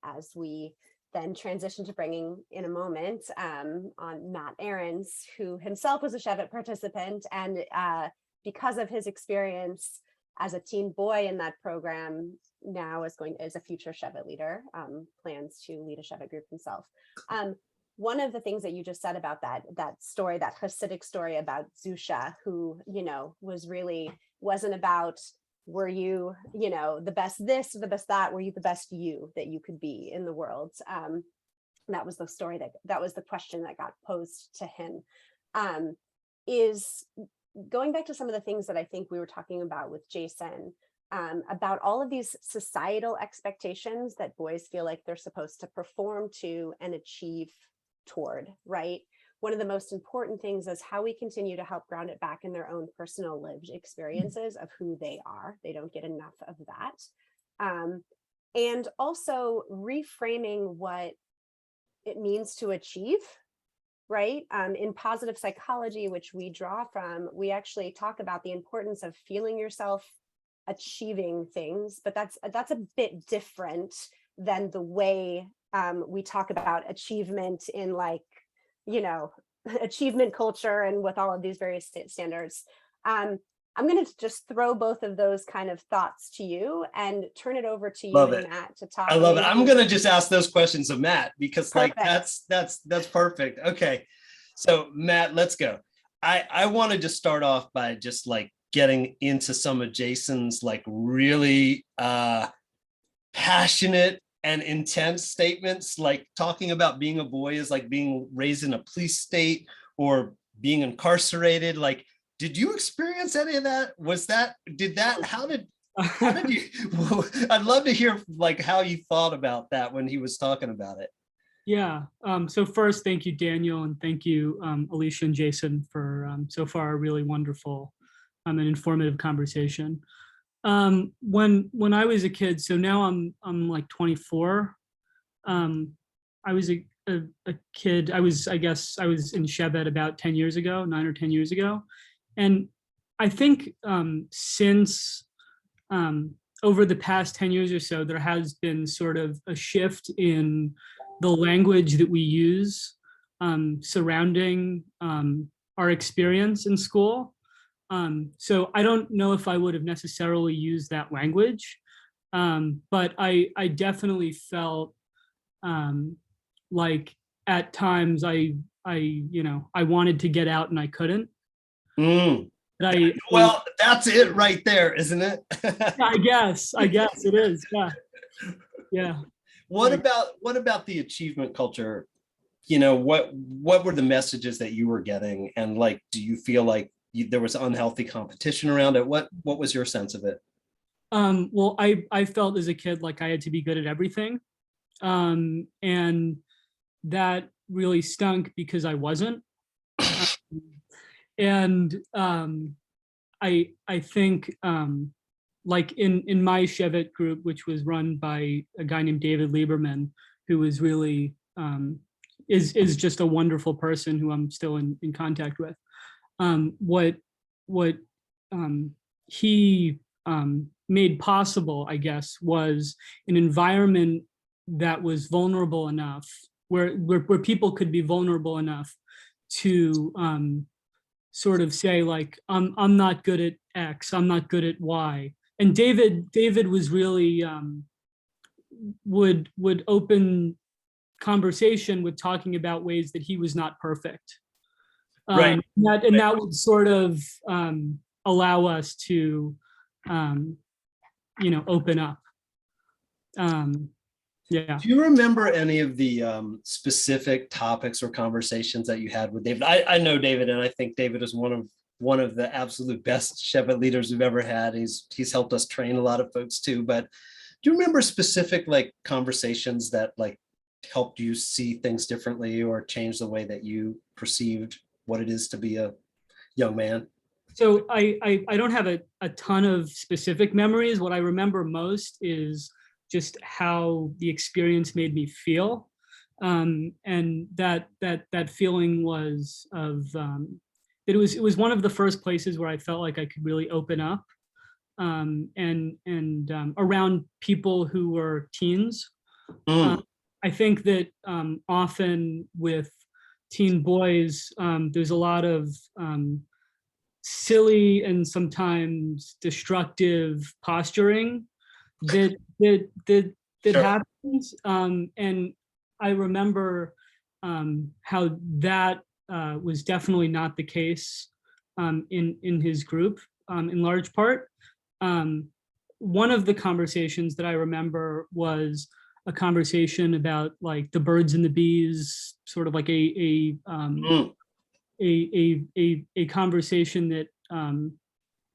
as we then transition to bringing in a moment on Matt Ahrens, who himself was a Shevet participant, and because of his experience as a teen boy in that program, now is a future Shevet leader, plans to lead a Shevet group himself. One of the things that you just said about that story, that Hasidic story about Zusha, who wasn't about, were you the best this or the best that, were you the best you that you could be in the world? That was the story that was the question that got posed to him. Is going back to some of the things that I think we were talking about with Jason, about all of these societal expectations that boys feel like they're supposed to perform to and achieve toward, right? One of the most important things is how we continue to help ground it back in their own personal lived experiences of who they are. They don't get enough of that. And also reframing what it means to achieve, right? In positive psychology, which we draw from, we actually talk about the importance of feeling yourself achieving things, but that's a bit different than the way we talk about achievement in achievement culture and with all of these various standards. I'm going to just throw both of those kind of thoughts to you and turn it over to you and Matt to talk. I love it. I'm going to just ask those questions of Matt because perfect. That's perfect. Okay. So Matt, let's go. I want to just start off by just like getting into some of Jason's like really passionate and intense statements, like talking about being a boy is like being raised in a police state or being incarcerated. Like, did you experience any of that? How did you, I'd love to hear like how you thought about that when he was talking about it. Yeah. So first, thank you, Daniel, and thank you, Alicia and Jason, for so far a really wonderful and informative conversation. When I was a kid, so now I'm like 24. I was a kid. I guess I was in Shevet about 9 or 10 years ago, and I think since over the past 10 years or so, there has been sort of a shift in the language that we use surrounding our experience in school. So I don't know if I would have necessarily used that language, but I definitely felt like at times I wanted to get out and I couldn't. Well, that's it right there, isn't it? I guess it is. Yeah. What about the achievement culture? What were the messages that you were getting, and like, do you feel like there was unhealthy competition around it? What was your sense of it? Well, I felt as a kid like I had to be good at everything, and that really stunk because I wasn't. And I think like in my Shevet group, which was run by a guy named David Lieberman, who was really is just a wonderful person who I'm still in contact with. What he made possible, I guess, was an environment that was vulnerable enough, where people could be vulnerable enough to sort of say like, I'm not good at X, I'm not good at Y. And David was really would open conversation with talking about ways that he was not perfect. Right. That would sort of allow us to, open up. Yeah. Do you remember any of the specific topics or conversations that you had with David? I know David, and I think David is one of the absolute best Shepherd leaders we've ever had. He's helped us train a lot of folks too. But do you remember specific like conversations that like helped you see things differently or change the way that you perceived what it is to be a young man? So I don't have a ton of specific memories. What I remember most is just how the experience made me feel. And that feeling was of it was one of the first places where I felt like I could really open up, and around people who were teens. Mm, I think that often with teen boys, there's a lot of silly and sometimes destructive posturing that Sure. happens. And I remember how that was definitely not the case in his group, in large part. One of the conversations that I remember was a conversation about like the birds and the bees, sort of like Mm, a conversation that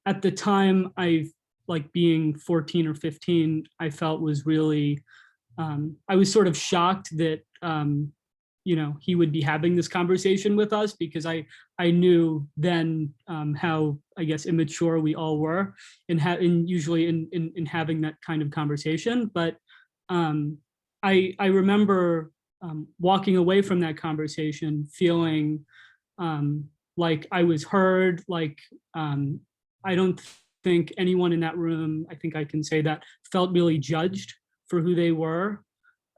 at the time, I like being 14 or 15, I felt was really I was sort of shocked that he would be having this conversation with us, because I knew then how, I guess, immature we all were in usually in having that kind of conversation. But I remember walking away from that conversation feeling like I was heard, like I don't think anyone in that room, I think I can say that, felt really judged for who they were,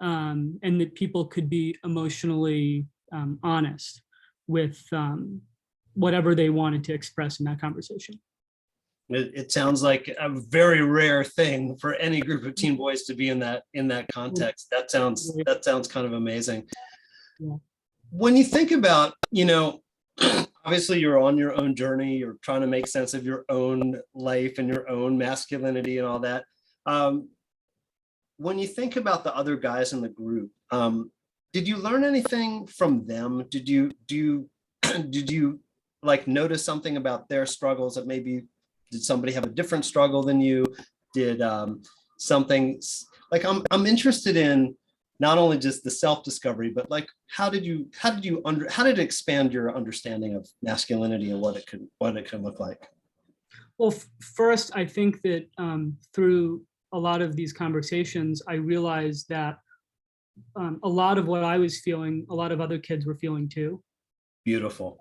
and that people could be emotionally honest with whatever they wanted to express in that conversation. it sounds like a very rare thing for any group of teen boys to be in that context. That sounds kind of amazing. Yeah. When you think about, obviously you're on your own journey, you're trying to make sense of your own life and your own masculinity and all that. When you think about the other guys in the group, did you learn anything from them? Did you like notice something about their struggles that maybe, did somebody have a different struggle than you? Did something like, I'm interested in not only just the self-discovery, but like, how did it expand your understanding of masculinity and what it could look like? Well, first, I think that through a lot of these conversations, I realized that a lot of what I was feeling, a lot of other kids were feeling too. Beautiful.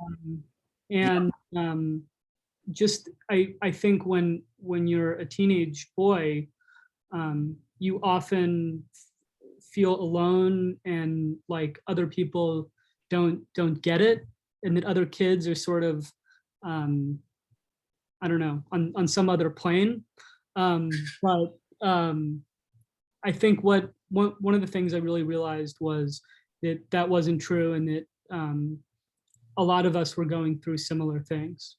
And just, I think when you're a teenage boy, you often feel alone and like other people don't get it, and that other kids are sort of I don't know, on some other plane. But I think one of the things I really realized was that wasn't true, and that a lot of us were going through similar things.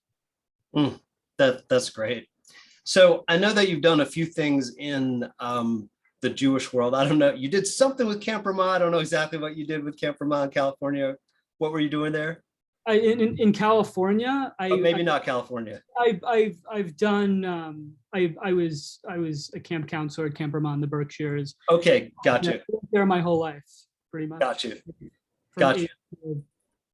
That's great. So I know that you've done a few things in the Jewish world. I don't know. You did something with Camp Ramah. I don't know exactly what you did with Camp Ramah in California. What were you doing there? In California, Maybe not California. I've done I was a camp counselor at Camp Ramah in the Berkshires. Okay, got you. I lived there my whole life, pretty much. Got you. From Got you. 8 to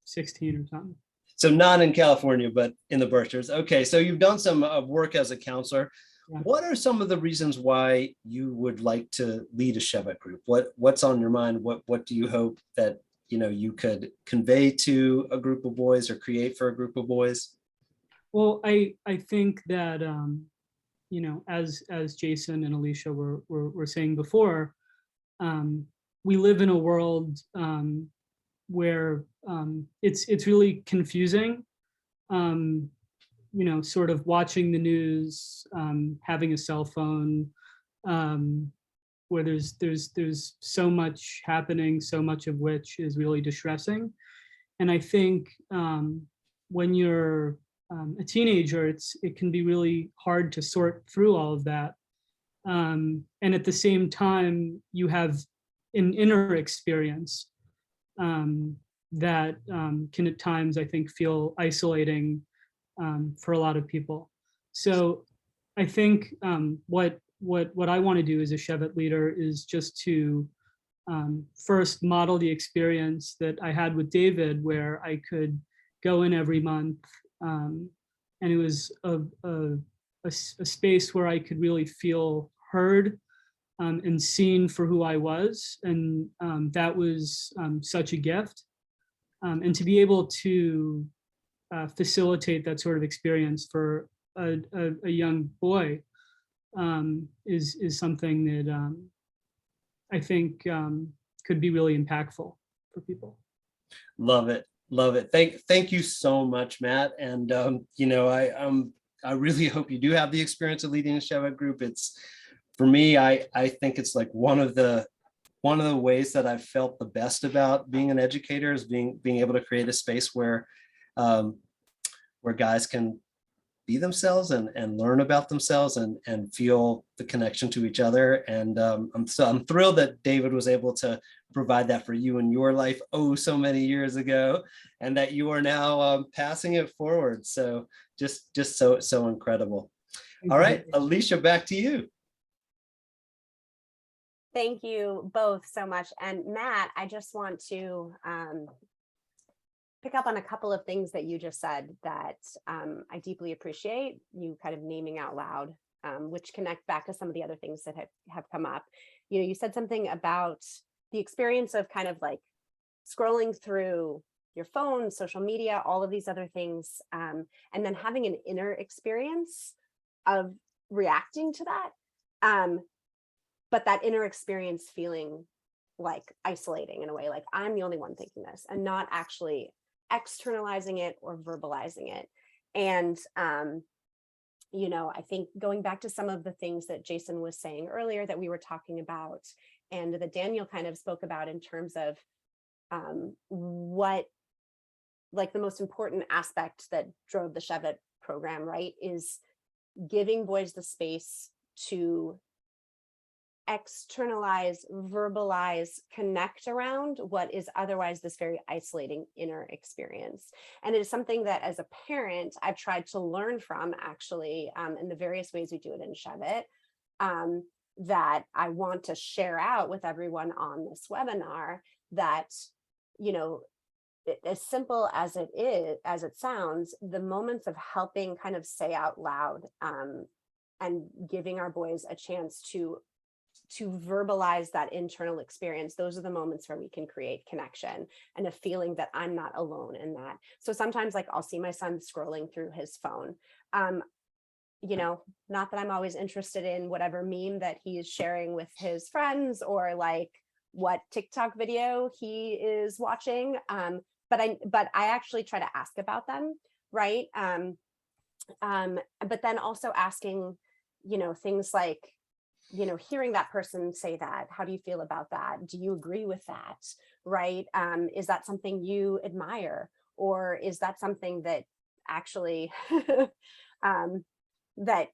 16 or something. So not in California, but in the Berkshires. Okay, so you've done some work as a counselor. Yeah. What are some of the reasons why you would like to lead a Shevet group? What's on your mind? What do you hope that you could convey to a group of boys or create for a group of boys? Well, I think that as Jason and Alicia were saying before, we live in a world where it's really confusing. Sort of watching the news, having a cell phone, where there's so much happening, so much of which is really distressing. And I think when you're a teenager, it can be really hard to sort through all of that. And at the same time, you have an inner experience that can at times, I think, feel isolating for a lot of people. So I think what I want to do as a Shevet leader is just to first model the experience that I had with David, where I could go in every month, and it was a space where I could really feel heard and seen for who I was, and that was such a gift. And to be able to facilitate that sort of experience for a young boy is something that I think could be really impactful for people. Love it. Love it. Thank you so much, Matt. And I really hope you do have the experience of leading a Shevet group. It's, for me, I think it's like one of the ways that I've felt the best about being an educator is being able to create a space where guys can be themselves and learn about themselves and feel the connection to each other. And I'm thrilled that David was able to provide that for you in your life so many years ago, and that you are now passing it forward. So just so incredible. All right, Alicia, back to you. Thank you both so much. And Matt, I just want to pick up on a couple of things that you just said that I deeply appreciate you kind of naming out loud, which connect back to some of the other things that have come up. You know, you said something about the experience of kind of like scrolling through your phone, social media, all of these other things, and then having an inner experience of reacting to that. But that inner experience feeling like isolating in a way, like I'm the only one thinking this, and not actually externalizing it or verbalizing it. And I think going back to some of the things that Jason was saying earlier that we were talking about, and that Daniel kind of spoke about in terms of what, like, the most important aspect that drove the Shevet program, right, is giving boys the space to externalize, verbalize, connect around what is otherwise this very isolating inner experience. And it is something that as a parent, I've tried to learn from, actually, in the various ways we do it in Shevet, that I want to share out with everyone on this webinar, that, as simple as it is, as it sounds, the moments of helping kind of say out loud and giving our boys a chance to verbalize that internal experience, those are the moments where we can create connection and a feeling that I'm not alone in that. So sometimes, like, I'll see my son scrolling through his phone. Not that I'm always interested in whatever meme that he is sharing with his friends, or like what TikTok video he is watching. But I actually try to ask about them, right? But then also asking, things like, hearing that person say that, how do you feel about that? Do you agree with that? Right? Is that something you admire? Or is that something that actually that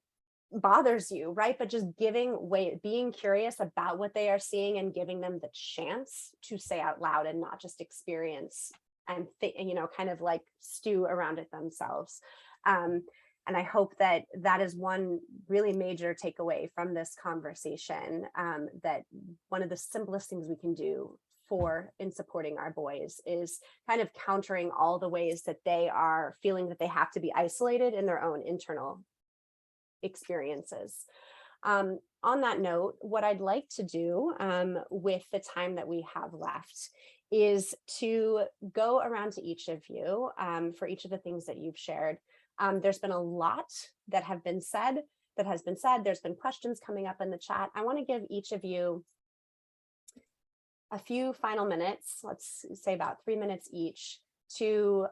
bothers you, right? But just being curious about what they are seeing and giving them the chance to say out loud and not just experience and kind of like stew around it themselves. And I hope that that is one really major takeaway from this conversation, that one of the simplest things we can do in supporting our boys is kind of countering all the ways that they are feeling that they have to be isolated in their own internal experiences. On that note, what I'd like to do with the time that we have left is to go around to each of you for each of the things that you've shared. There's been a lot that has been said. There's been questions coming up in the chat. I want to give each of you a few final minutes, let's say about 3 minutes each, to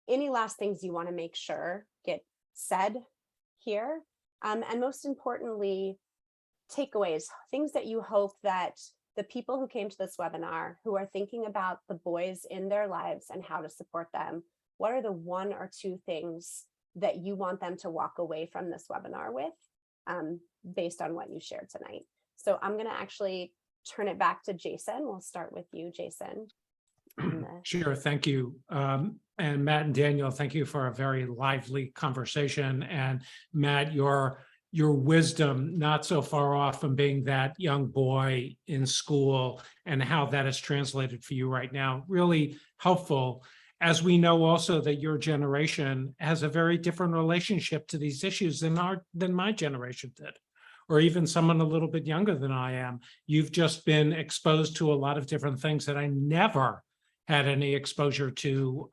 any last things you want to make sure get said here. And most importantly, takeaways, things that you hope that the people who came to this webinar, who are thinking about the boys in their lives and how to support them, what are the 1 or 2 things that you want them to walk away from this webinar with? based on what you shared tonight. So I'm going to actually turn it back to Jason. We'll start with you, Jason. Sure, thank you. And Matt and Daniel, thank you for a very lively conversation. And Matt, your wisdom, not so far off from being that young boy in school and how that is translated for you right now, really helpful. As we know also that your generation has a very different relationship to these issues than my generation did, or even someone a little bit younger than I am. You've just been exposed to a lot of different things that I never had any exposure to,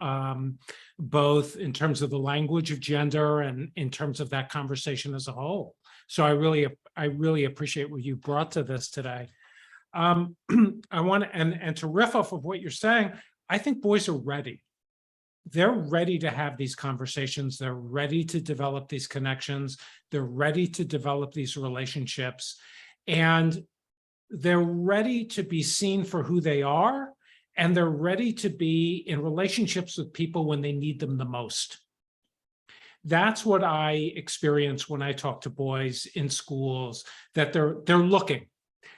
both in terms of the language of gender and in terms of that conversation as a whole. So I really appreciate what you brought to this today. I want to, and to riff off of what you're saying, I think boys are ready. They're ready to have these conversations. They're ready to develop these connections. They're ready to develop these relationships. And they're ready to be seen for who they are. And they're ready to be in relationships with people when they need them the most. That's what I experience when I talk to boys in schools, that they're looking.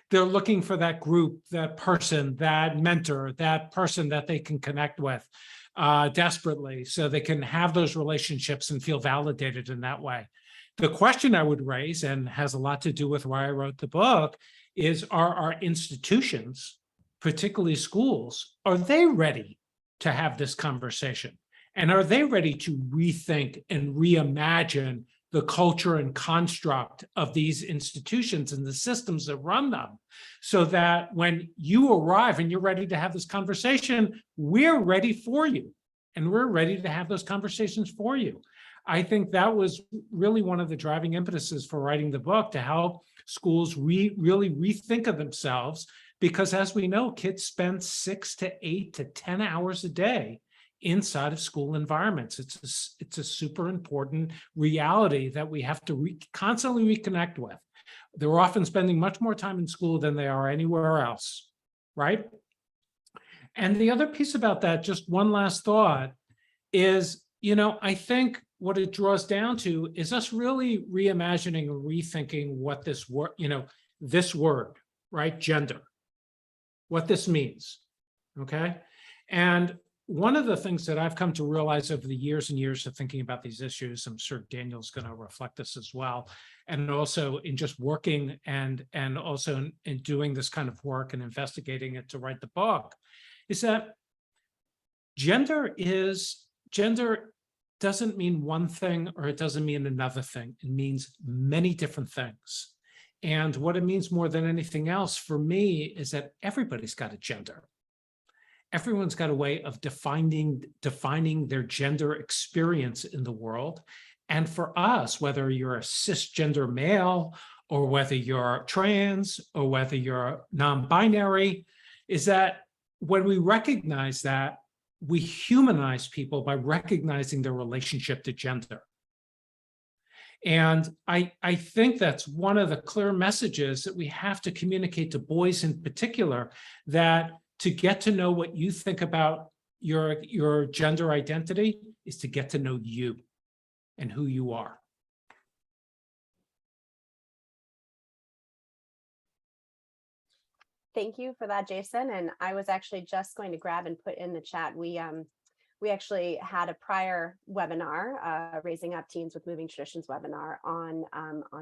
They're looking for that group, that person, that mentor, that person that they can connect with desperately, so they can have those relationships and feel validated in that way. The question I would raise, and has a lot to do with why I wrote the book, is are our institutions, particularly schools, are they ready to have this conversation? And are they ready to rethink and reimagine the culture and construct of these institutions and the systems that run them, so that when you arrive and you're ready to have this conversation, we're ready for you and we're ready to have those conversations for you. I think that was really one of the driving impetuses for writing the book, to help schools really rethink of themselves, because as we know, kids spend 6 to 8 to 10 hours a day inside of school environments. It's a super important reality that we have to constantly reconnect with. They're often spending much more time in school than they are anywhere else, right? And the other piece about that, just one last thought, is, I think what it draws down to is us really reimagining and rethinking what this word, this word, right, gender, what this means, okay? And one of the things that I've come to realize over the years and years of thinking about these issues, I'm sure Daniel's going to reflect this as well, and also in just working and also in doing this kind of work and investigating it to write the book, is that gender doesn't mean one thing or it doesn't mean another thing. It means many different things. And what it means more than anything else for me is that everybody's got a gender. Everyone's got a way of defining their gender experience in the world. And for us, whether you're a cisgender male or whether you're trans or whether you're non-binary, is that when we recognize that, we humanize people by recognizing their relationship to gender. And I think that's one of the clear messages that we have to communicate to boys in particular, that to get to know what you think about your gender identity is to get to know you and who you are. Thank you for that, Jason. And I was actually just going to grab and put in the chat. We actually had a prior webinar, Raising Up Teens with Moving Traditions webinar on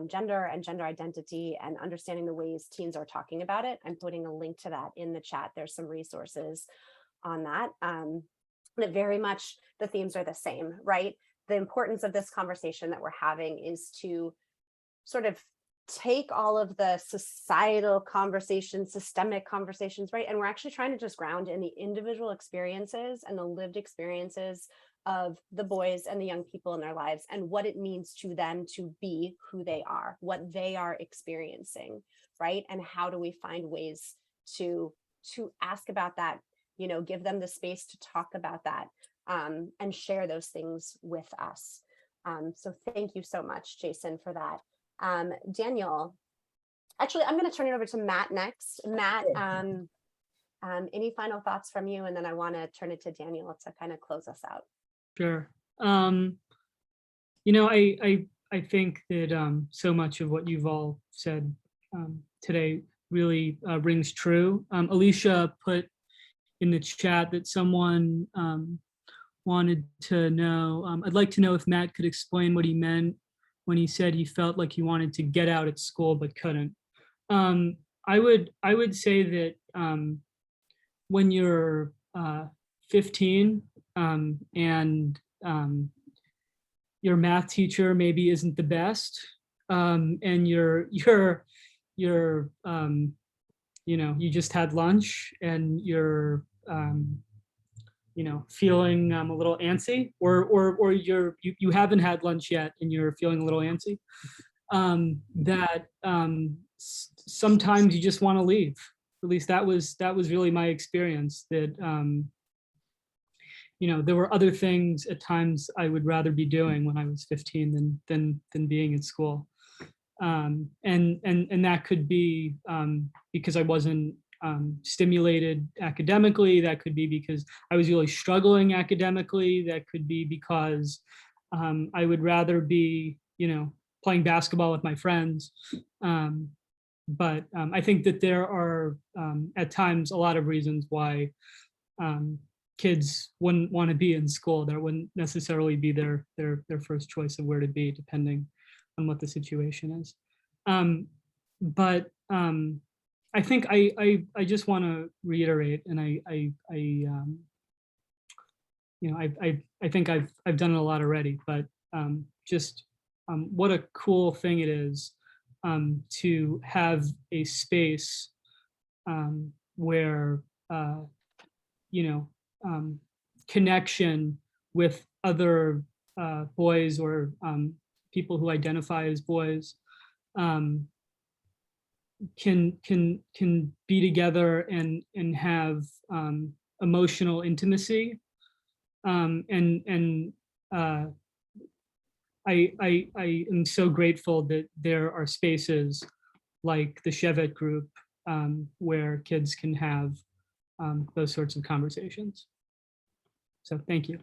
gender and gender identity and understanding the ways teens are talking about it. I'm putting a link to that in the chat. There's some resources on that. But very much the themes are the same, right? The importance of this conversation that we're having is to sort of take all of the societal conversations, systemic conversations, right? And we're actually trying to just ground in the individual experiences and the lived experiences of the boys and the young people in their lives and what it means to them to be who they are, what they are experiencing, right? And how do we find ways to ask about that, give them the space to talk about that and share those things with us. So thank you so much, Jason, for that. Daniel, actually, I'm going to turn it over to Matt next. Matt, any final thoughts from you? And then I want to turn it to Daniel to kind of close us out. Sure. I think that so much of what you've all said today really rings true. Alicia put in the chat that someone wanted to know, I'd like to know if Matt could explain what he meant when he said he felt like he wanted to get out at school but couldn't. I would say that when you're 15 and your math teacher maybe isn't the best, and you're you know, you just had lunch and you're you know, feeling a little antsy, or you haven't had lunch yet and you're feeling a little antsy, that sometimes you just want to leave. At least that was really my experience, that you know, there were other things at times I would rather be doing when I was 15 than being in school. And that could be because I wasn't stimulated academically. That could be because I was really struggling academically. That could be because I would rather be, you know, playing basketball with my friends. But I think that there are at times a lot of reasons why kids wouldn't want to be in school. That wouldn't necessarily be their first choice of where to be, depending on what the situation is. But I think I just want to reiterate, and I you know, I think I've done it a lot already, but just what a cool thing it is to have a space where you know, connection with other boys or people who identify as boys can be together and have emotional intimacy, and I am so grateful that there are spaces like the Chevet group where kids can have those sorts of conversations. So thank you.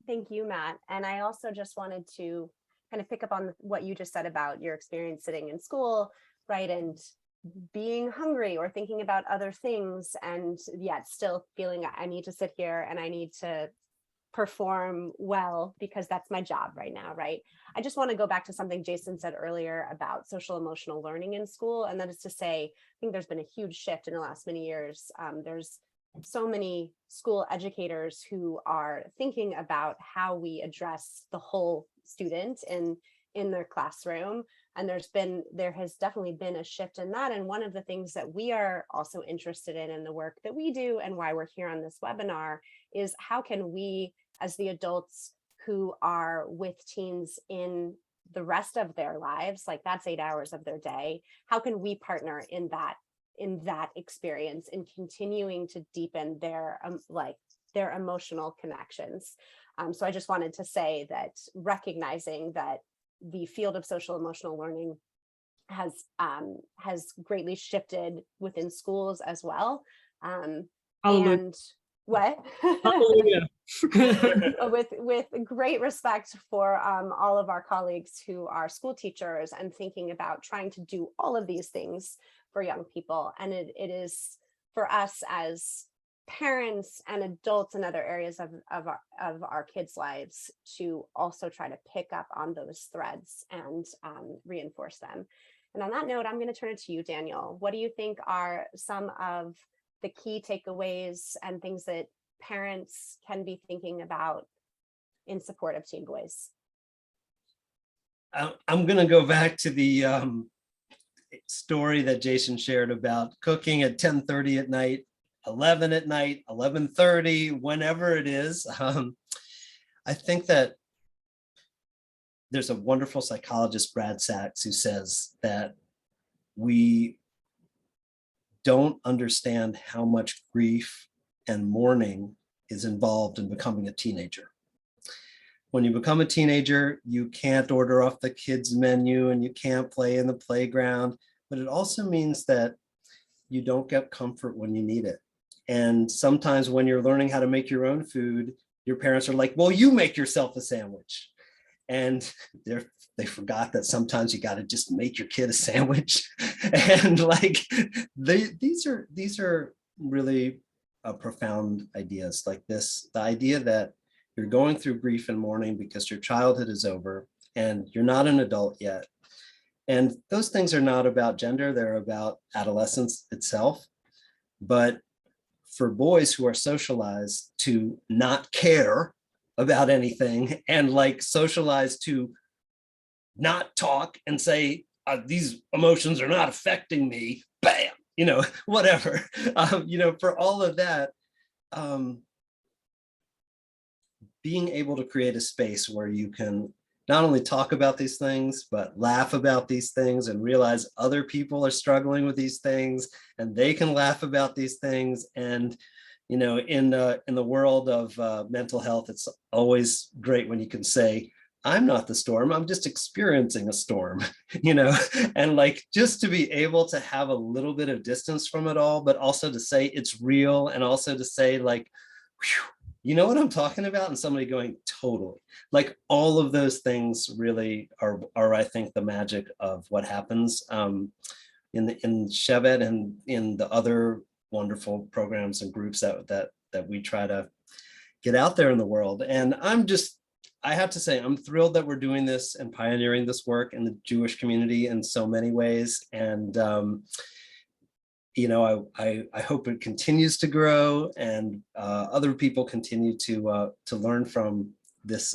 Thank you, Matt. And I also just wanted to kind of pick up on what you just said about your experience sitting in school, right? And being hungry or thinking about other things, and yet still feeling I need to sit here and I need to perform well because that's my job right now, right? I just want to go back to something Jason said earlier about social emotional learning in school. And that is to say, I think there's been a huge shift in the last many years. There's so many school educators who are thinking about how we address the whole student in their classroom. And there has definitely been a shift in that. And one of the things that we are also interested in the work that we do and why we're here on this webinar is how can we, as the adults who are with teens in the rest of their lives, like that's 8 hours of their day, how can we partner in that experience in continuing to deepen their their emotional connections. So I just wanted to say that recognizing that the field of social emotional learning has greatly shifted within schools as well. And what? with great respect for all of our colleagues who are school teachers and thinking about trying to do all of these things for young people. And it is for us as parents and adults in other areas of our kids' lives to also try to pick up on those threads and reinforce them. And on that note, I'm going to turn it to you, Daniel. What do you think are some of the key takeaways and things that parents can be thinking about in support of teen boys? I'm going to go back to the story that Jason shared about cooking at 10:30 at night, 11 at night, 11:30, whenever it is. I think that there's a wonderful psychologist, Brad Sachs, who says that we don't understand how much grief and mourning is involved in becoming a teenager. When you become a teenager, you can't order off the kids' menu and you can't play in the playground, but it also means that you don't get comfort when you need it. And sometimes when you're learning how to make your own food, your parents are like, well, you make yourself a sandwich. and they forgot that sometimes you got to just make your kid a sandwich. And like these are really profound ideas like this, the idea that you're going through grief and mourning because your childhood is over and you're not an adult yet. And those things are not about gender, they're about adolescence itself. But for boys who are socialized to not care about anything and like socialized to not talk and say, these emotions are not affecting me, bam, whatever, for all of that, being able to create a space where you can not only talk about these things, but laugh about these things and realize other people are struggling with these things and they can laugh about these things. And, in the world of mental health, it's always great when you can say, I'm not the storm, I'm just experiencing a storm, and like just to be able to have a little bit of distance from it all, but also to say it's real, and also to say like, whew, you know what I'm talking about? And somebody going, totally. Like all of those things really are I think, the magic of what happens in Shevet and in the other wonderful programs and groups that we try to get out there in the world. And I have to say, I'm thrilled that we're doing this and pioneering this work in the Jewish community in so many ways. And I hope it continues to grow and other people continue to learn from this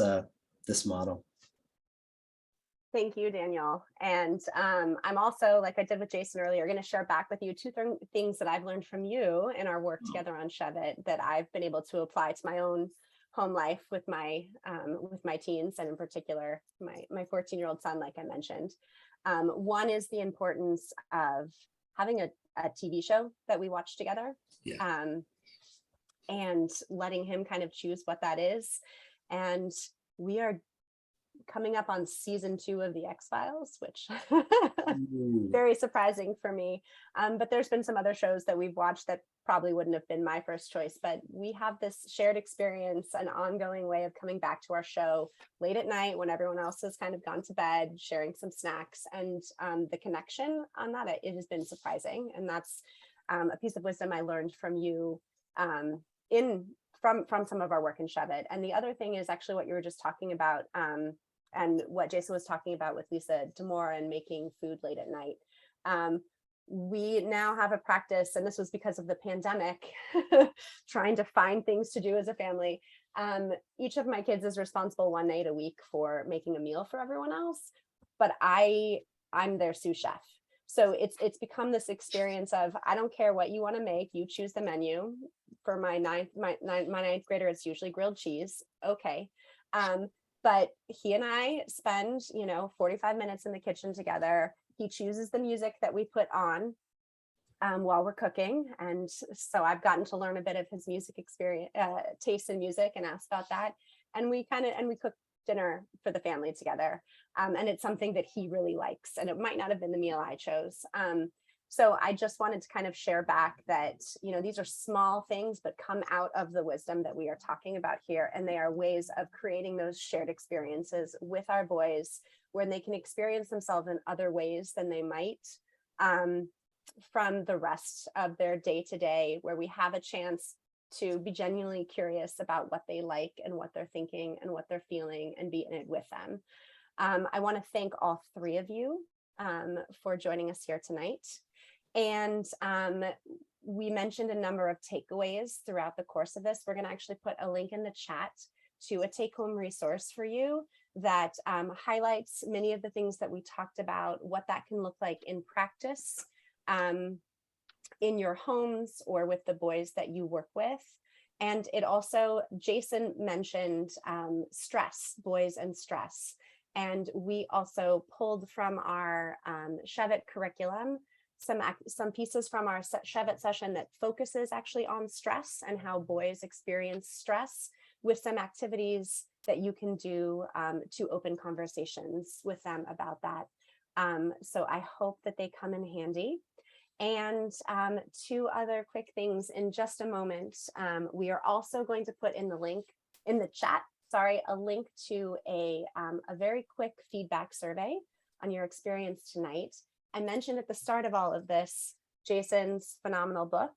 model. Thank you, Daniel. And I'm also, like I did with Jason earlier, going to share back with you two things that I've learned from you in our work together on Shevet that I've been able to apply to my own home life with my teens, and in particular, my 14-year-old son, like I mentioned. One is the importance of having a TV show that we watch together, and letting him kind of choose what that is. And we are coming up on season 2 of the X-Files, which very surprising for me. But there's been some other shows that we've watched that probably wouldn't have been my first choice, but we have this shared experience, an ongoing way of coming back to our show late at night when everyone else has kind of gone to bed, sharing some snacks, and the connection on that, it has been surprising. And that's a piece of wisdom I learned from you from some of our work in Shevet. And the other thing is actually what you were just talking about, and what Jason was talking about with Lisa D'Amour and making food late at night. We now have a practice, and this was because of the pandemic, trying to find things to do as a family. Each of my kids is responsible one night a week for making a meal for everyone else, but I'm their sous chef. So it's become this experience of, I don't care what you want to make, you choose the menu. For my ninth grader, it's usually grilled cheese. Okay. But he and I spend, 45 minutes in the kitchen together. He chooses the music that we put on while we're cooking. And so I've gotten to learn a bit of his music experience, taste in music, and ask about that. And we cook dinner for the family together. And it's something that he really likes. And it might not have been the meal I chose. So I just wanted to kind of share back that, these are small things, but come out of the wisdom that we are talking about here. And they are ways of creating those shared experiences with our boys, where they can experience themselves in other ways than they might from the rest of their day to day, where we have a chance to be genuinely curious about what they like and what they're thinking and what they're feeling, and be in it with them. I want to thank all 3 of you for joining us here tonight. And we mentioned a number of takeaways throughout the course of this. We're going to actually put a link in the chat to a take-home resource for you that highlights many of the things that we talked about, what that can look like in practice in your homes or with the boys that you work with. And it also, Jason mentioned stress, boys and stress. And we also pulled from our Shevet curriculum some pieces from our Shevet session that focuses actually on stress and how boys experience stress, with some activities that you can do to open conversations with them about that. So I hope that they come in handy. And 2 other quick things in just a moment. We are also going to put in the link in the chat a link to a very quick feedback survey on your experience tonight. I mentioned at the start of all of this, Jason's phenomenal book,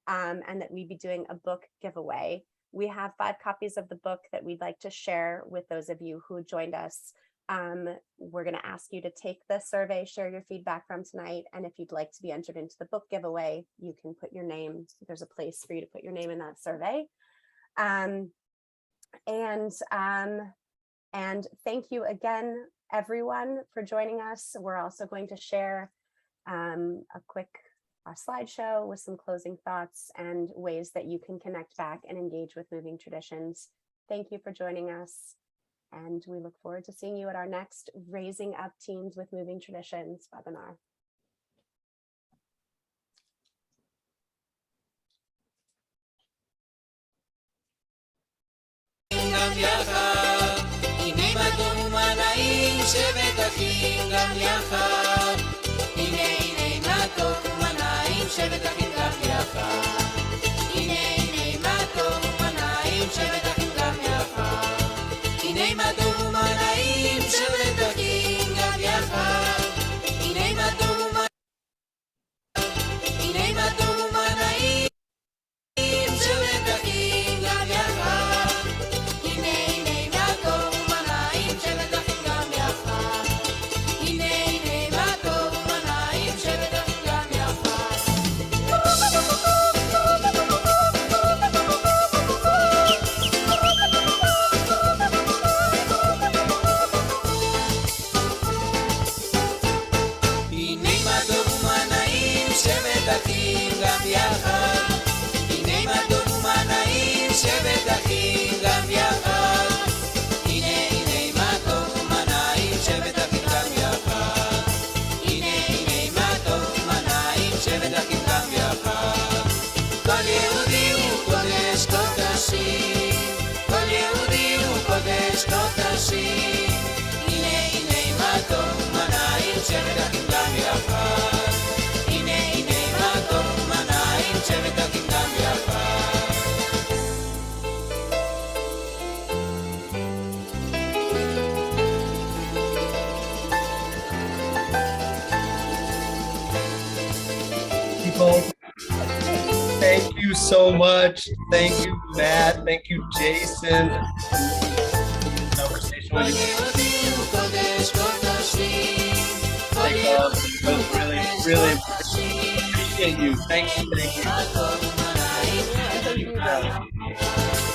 and that we'd be doing a book giveaway. We have 5 copies of the book that we'd like to share with those of you who joined us. We're going to ask you to take the survey, share your feedback from tonight, and if you'd like to be entered into the book giveaway, you can put your name. There's a place for you to put your name in that survey. And thank you again, everyone, for joining us. We're also going to share a quick slideshow with some closing thoughts and ways that you can connect back and engage with Moving Traditions. Thank you for joining us, and we look forward to seeing you at our next Raising Up Teens with Moving Traditions webinar. Thank you so much. Thank you, Matt. Thank you, Jason. Conversation with you. Really appreciate you. Thank you.